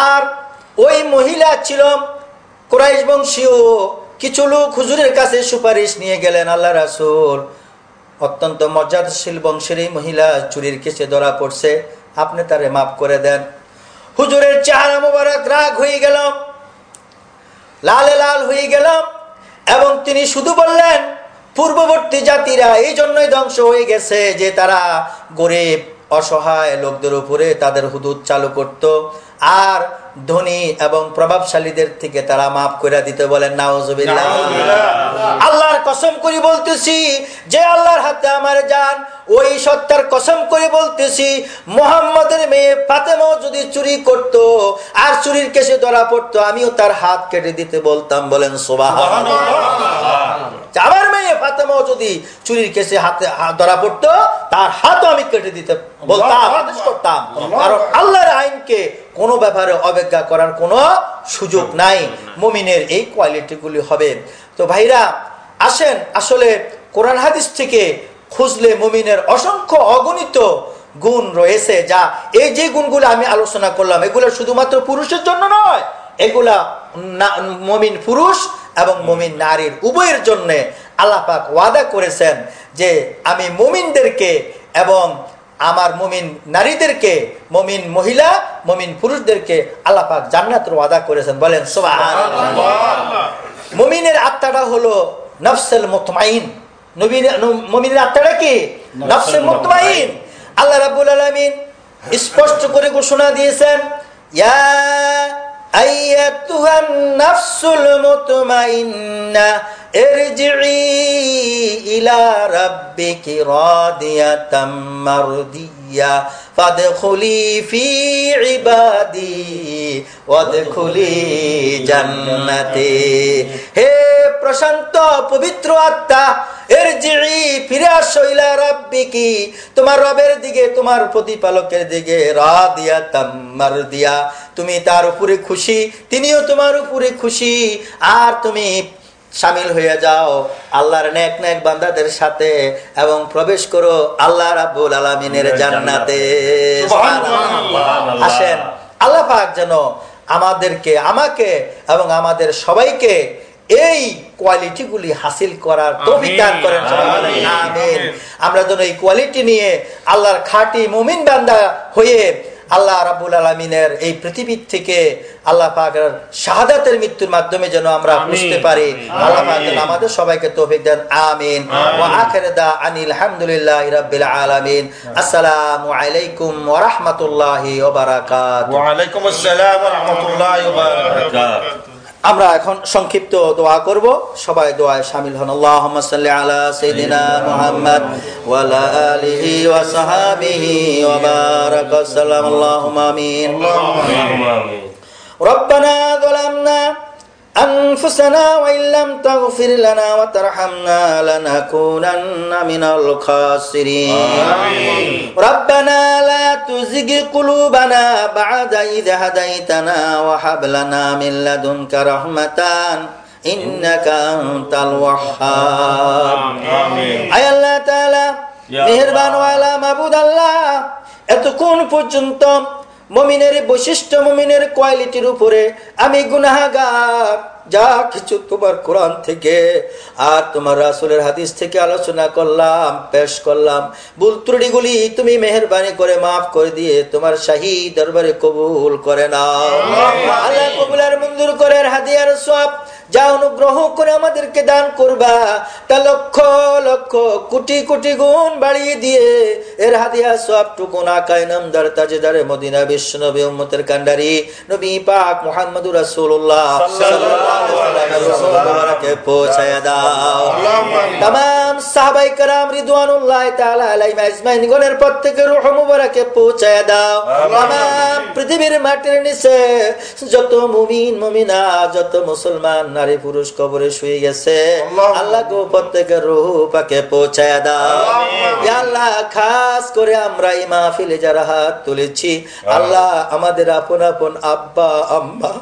আর ওই মহিলা ছিল কুরাইশ বংশীয়। কিছু লোক হুজুরের কাছে সুপারিশ নিয়ে গেলেন, আল্লাহ রাসূল, অত্যন্ত মর্যাদাশীল বংশের এই মহিলা চুরির কেসে ধরা পড়ছে, আপনি তারে মাফ করে দেন। হুজুরের চেহারা মোবারক রাগ হয়ে গেল, লালে লাল হয়ে গেল, এবং তিনি শুধু বললেন, পূর্ববর্তী জাতিরা এই জন্যই ধ্বংস হয়ে গেছে যে তারা গরিব অসহায় লোকদের উপরে তাদের হুদুদ চালু করত, আর ধনী এবং প্রভাবশালীদের থেকে তারা মাফ করে দিতে। বলেন নাউযুবিল্লাহ। আল্লাহর কসম করে বলতেছি, যে আল্লাহর হাতে আমার জান, ওই সত্তার কসম করে বলতেছি, মুহাম্মাদের মেয়ে ফাতেমাও যদি চুরি করত আর চুরির কেসে ধরা পড়তো, আমিও তার হাত কেটে দিতে বলতাম। বলেন সুবহানাল্লাহ। আমার মেয়ে ফাতেমাও যদি চুরির কেসে হাতে ধরা পড়তো, তার হাতও আমি কেটে দিতে বলতাম, আদেশ করতাম। কারণ আল্লাহর আইনকে কোনো ব্যাপারে অবজ্ঞা করার কোনো সুযোগ নাই। মুমিনের এই কোয়ালিটিগুলি হবে। তো ভাইরা আসেন, আসলে কোরআন হাদিস থেকে খুঁজলে মুমিনের অসংখ্য অগণিত গুণ রয়েছে, যা এই যে গুণগুলো আমি আলোচনা করলাম, এগুলো শুধুমাত্র পুরুষের জন্য নয়, এগুলা মুমিন পুরুষ এবং মুমিন নারীর উভয়ের জন্য আল্লাহ পাক ওয়াদা করেছেন যে আমি মুমিনদেরকে এবং আমার মুমিন নারীদেরকে, মুমিন মহিলা, মুমিন পুরুষদেরকে আল্লাহ পাক জান্নাতের ওয়াদা করেছেন। বলেন সুবহানাল্লাহ। মুমিনের আত্মাটা হলো নফসুল মুতমাইন। মুমিনের আত্মাটা কি? নফসুল মুতমাইন। আল্লাহ রাব্বুল আলামিন স্পষ্ট করে ঘোষণা দিয়েছেন, ইয়া আইয়াতুহান নাফসুল মুতমাইন্না ইরজিই ইলা রাব্বিকি রাদিয়াতাম মারদিয়া ফাদখুলি ফি ইবাদি ওয়াদখুলি জান্নাতি। হে প্রশান্ত পবিত্র আত্মা, ইরজিই, ফিরে আসো, ইলা রাব্বিকি, তোমার রবের দিকে, তোমার প্রতিপালকের দিকে, রাদিয়াতাম মারদিয়া, তুমি তার উপরে খুশি, তিনিও তোমার উপরে খুশি, আর তুমি শামিল হয়ে যাও আল্লাহর নেক নেক বান্দাদের সাথে এবং প্রবেশ করো আল্লাহ রাব্বুল আলামিনের জান্নাতে। সুবহানাল্লাহ। আসেন আল্লাহ পাক যেন আমাদেরকে, আমাকে এবং আমাদের সবাইকে এই কোয়ালিটিগুলি হাসিল করার তৌফিক দান করেন। আমিন। আমরা যেন এই কোয়ালিটি নিয়ে আল্লাহর খাঁটি মুমিন বান্দা হয়ে আল্লাহ রাব্বুল আলামিনের এই পৃথিবী থেকে আল্লাহ পাকের শাহাদাতের মৃত্যুর মাধ্যমে যেন আমরা বুঝতে পারি। আল্লাহ পাক যেন আমাদের সবাইকে তৌফিক দেন। আমিন। ওয়া আখিরু দা'আনিল হামদুলিল্লাহি রাব্বিল আলামিন। আসসালামু আলাইকুম ওয়া রাহমাতুল্লাহি ওয়া বারাকাতুহু। ওয়া আলাইকুম আসসালাম ওয়া রাহমাতুল্লাহি ওয়া বারাকাতুহু। আমরা এখন সংক্ষিপ্ত দোয়া করব, সবাই দোয়ায় শামিল হন। আল্লাহুম্মা সাল্লি আলা সাইয়্যিদিনা মুহাম্মদ ওয়া আলা আলিহি ওয়া সাহবিহি ওয়া বারাক সাল্লাম। আল্লাহুম্মা আমিন। রব্বানা যালামনা أنفسنا وإن لم تغفر لنا وترحمنا لنكونن من الخاسرين. ربنا لا تزغ قلوبنا بعد إذ هديتنا وهب لنا من لدنك رحمة إنك أنت الوهاب. আয় আল্লাহ তাআলা মেহেরবান ওয়ালা মাবুদ আল্লাহ, এতক্ষণ পর্যন্ত মুমিনের বৈশিষ্ট্য, মুমিনের কোয়ালিটির উপরে আমি গুনাহগার যা কিছু তোমার কোরআন থেকে আর তোমার রাসূলের হাদিস থেকে আলোচনা করলাম, পেশ করলাম, ভুল ত্রুটিগুলি তুমি মেহেরবানি করে মাফ করে দিয়ে তোমার শাহী দরবারে কবুল করে নাও। আল্লাহ কবুল আর মঞ্জুর করে হাদিয়ার সওয়াব যা অনুগ্রহ করে আমাদেরকে দান করবা তা লক্ষ লক্ষ কোটি কোটি গুণ বাড়িয়ে দিয়ে এর হাদিয়া সওয়াবটুকু আকায়ে নামদার তাজেদারে মদিনা বিশ্বনবী উম্মতের কান্ডারি নবী পাক মুহাম্মদুর রাসূলুল্লাহ সাল্লাল্লাহু আলাইহি ওয়াসাল্লামকে পৌঁছায়া দাও। तमाम সাহাবায়ে কেরাম রিদওয়ানুল্লাহি তাআলা আলাইহিম আজমাইন গণের প্রত্যেকের রূহ মুবারকে পৌঁছায়া দাও। तमाम পৃথিবীর মাটির নিচে যত মুমিন মুমিনা, যত মুসলমান নারী পুরুষ কবরে শুয়ে গেছে, আল্লাহ গো প্রত্যেকের রূহ পাকে পৌঁছায়া দাও। ইয়া আল্লাহ, খাস করে আমরা এই মাহফিলে যারা হাত তুলেছি, আল্লাহ আমাদের আপন আপন আব্বা আম্মা,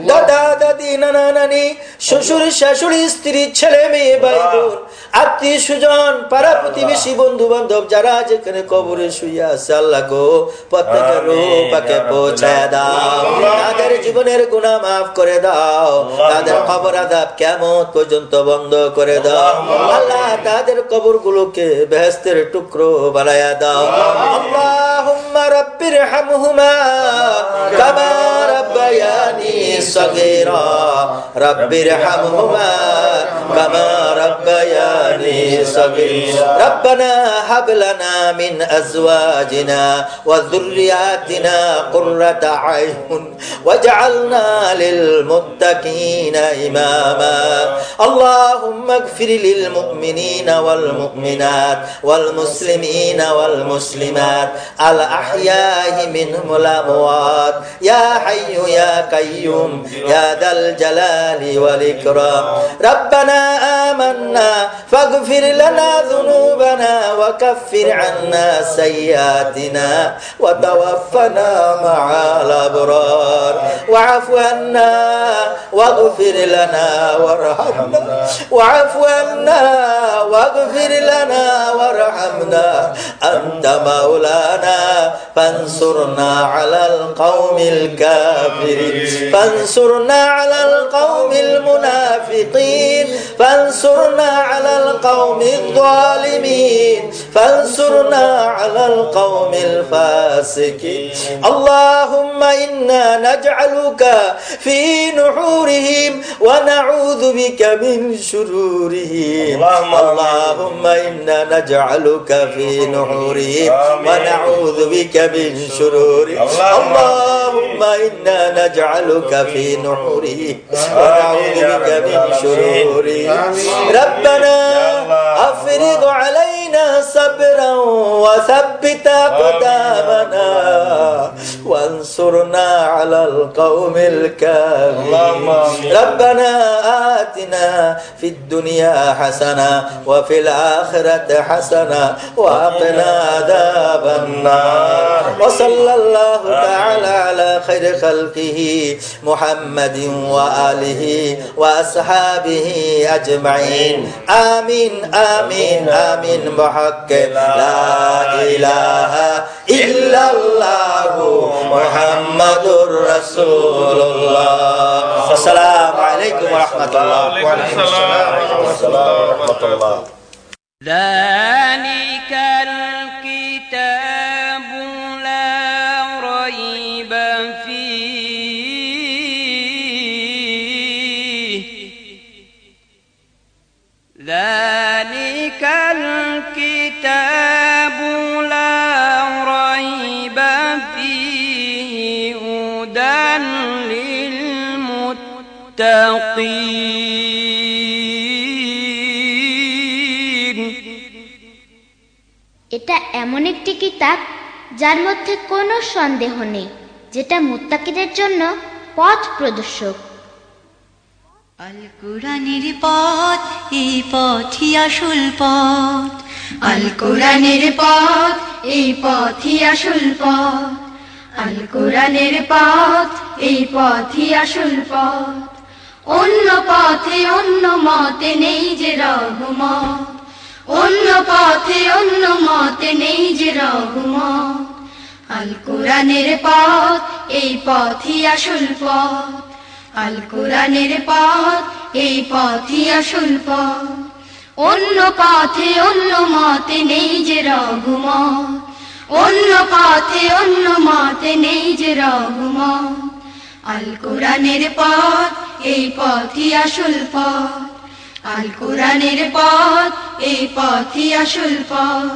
দাদা দাদি, নানা নানি, শ্বশুর শাশুড়ি, স্ত্রী, ছেলে মেয়ে, ভাই বোন, আত্মীয় স্বজন, পাড়া প্রতিবেশী, বন্ধু বান্ধব যারা যেখানে কবরে শুয়ে আছে, আল্লাহ গো প্রত্যেকের রূহ পাকে পৌঁছায়া দাও। তাদের জীবনের গুনাহ মাফ করে দাও, তাদের কবর আযাব কিয়ামত পর্যন্ত বন্ধ করে দাও। আল্লাহ তাদের কবরগুলোকে বেহেশতের টুকরো বানায়া দাও। আল্লাহুম্মা রাব্বিরহামহুমা কামা রাব্বায়ানি সগীরা, রাব্বিরহামহুমা কামা রাব্বায়ানি সগীরা। রব্বানা হাব লানা মিন আজওয়াজিনা ওয়া যুররিয়াতিনা কুররাতা আয়ুন ওয়াজআলনা লিল মুত্তাকিনা ইমামা। اللهم اغفر للمؤمنين والمؤمنات والمسلمين والمسلمات الأحياء منهم والأموات يا حي يا قيوم يا ذا الجلال والإكرام. ربنا آمنا فاغفر لنا ذنوبنا وكفر عنا سيئاتنا وتوفنا مع الأبرار واعف عنا واغفر لنا وارحمنا واعف عنا واغفر لنا وارحمنا أنت مولانا فانصرنا على القوم الكافرين فانصرنا على القوم المنافقين فانصرنا على القوم الظالمين الدين فانصرنا على القوم الفاسقين اللهم إنا نجعلك في نحورهم ونعوذ بك من شرورهم اللهم إنا نجعلك في نحورهم ونعوذ بك من شرورهم اللهم إنا نجعلك في نحورهم ونعوذ بك من شرورهم ربنا أفرغ علينا صبرا وثبت أقدامنا وانصرنا على القوم الكافرين ربنا آتنا في الدنيا حسنة وفي الآخرة حسنة وقنا عذاب النار وصلى الله تعالى على خير خلقه محمد وآله وأصحابه أجمعين آمين آمين آمين بحق لا إله إلا الله محمد رسول الله السلام عليكم ورحمة الله وعليكم السلام ورحمة الله ورحمة الله ذلك الكتاب لا ريب فيه ذلك الكتاب لا ريب فيه هدى للمتقين এটা এমন একটি কিতাব যার মধ্যে কোনো সন্দেহ নেই, যেটা মুত্তাকিদের জন্য পথ প্রদর্শক। আল কোরআনের পথ, এই পথই আসল পথ। আল কোরআনের পথ, এই পথই আসল পথ। আল কোরআনের পথ, এই পথই আসল পথ। অন্য পথে অন্য মতে নেই যে রহমত, অন্য পথে অন্য মতে নেই যে রহমত। আল কোরআনের পথ, এই পথই আসল পথ। আল কোরআনের পথ, এই পথই আসল পথ। অন্য পথে অন্য মতে নেই যে রহমত, অন্য পথে অন্য মতে নেই যে রহমত। আল কোরআনের পথ, এই পথই আসল পথ। আল কোরআনের পথ, এই পথই আসল পথ।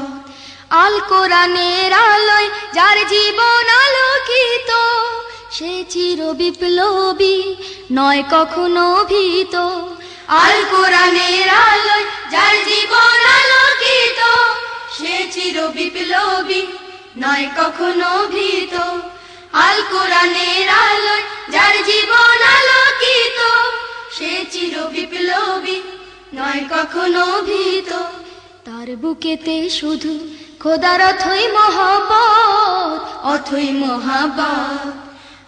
আল কোরআনের আলোয় যার জীবন আলোকিত, সে চির বিপ্লবী নয় কখনো ভীত। আল কোরআনের আলোয় যার জীবন আলোকিত, সে চির বিপ্লবী নয় কখনো ভীত। আল কোরআনের আলোয় যার জীবন আলোকিত, সে চির বিপ্লবী নয় কখনো ভীত। তার বুকেতে শুধু খোদার অথই মহব্বত, অথই মহব্বত।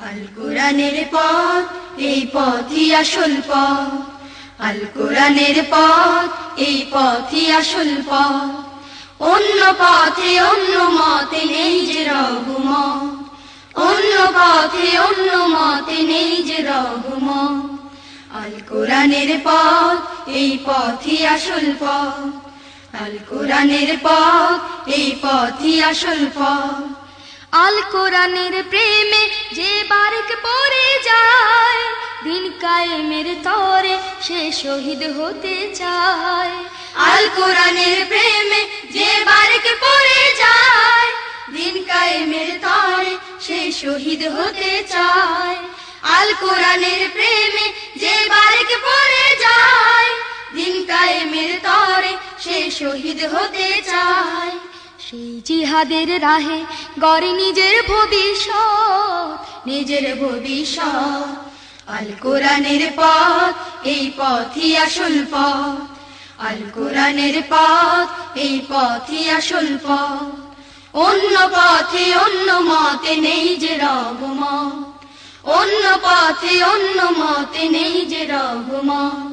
আল কোরআনের পথ, এই পথই আসল পথ। আল কোরআনের পথ, এই পথই আসল পথ। অন্য পথে অন্য মতে নেই যে রহমত, অন্য পথে অন্য মতে নেই যে রহমত। আল কোরআনের পথ, এই পথই আসল পথ। আল কোরআনের পথ, এই পথই আসল পথ। আল কোরআনের প্রেমে যে বারেক পড়ে যায়, দিন কায়েমের তরে সে শহীদ হতে চায়। আল কোরআনের প্রেমে যে বারেক পড়ে যায়, দিন কায়েমের তরে সে শহীদ হতে চায়। আল কোরআনের প্রেমে যে বারেক পড়ে যায়, দিন কায়েমের তরে সে শহীদ হতে চায়। সেই জিহাদের রাহে গড়ে নিজের ভবিষ্যৎ, নিজের ভবিষ্যৎ। আল কোরআনের পথ, এই পথই আসল পথ। আল কোরআনের পথ, এই পথই আসল পথ। অন্য পথে অন্য মতে নেই যে রহমত, অন্য পথে অন্য মতে নেই যে রহমত।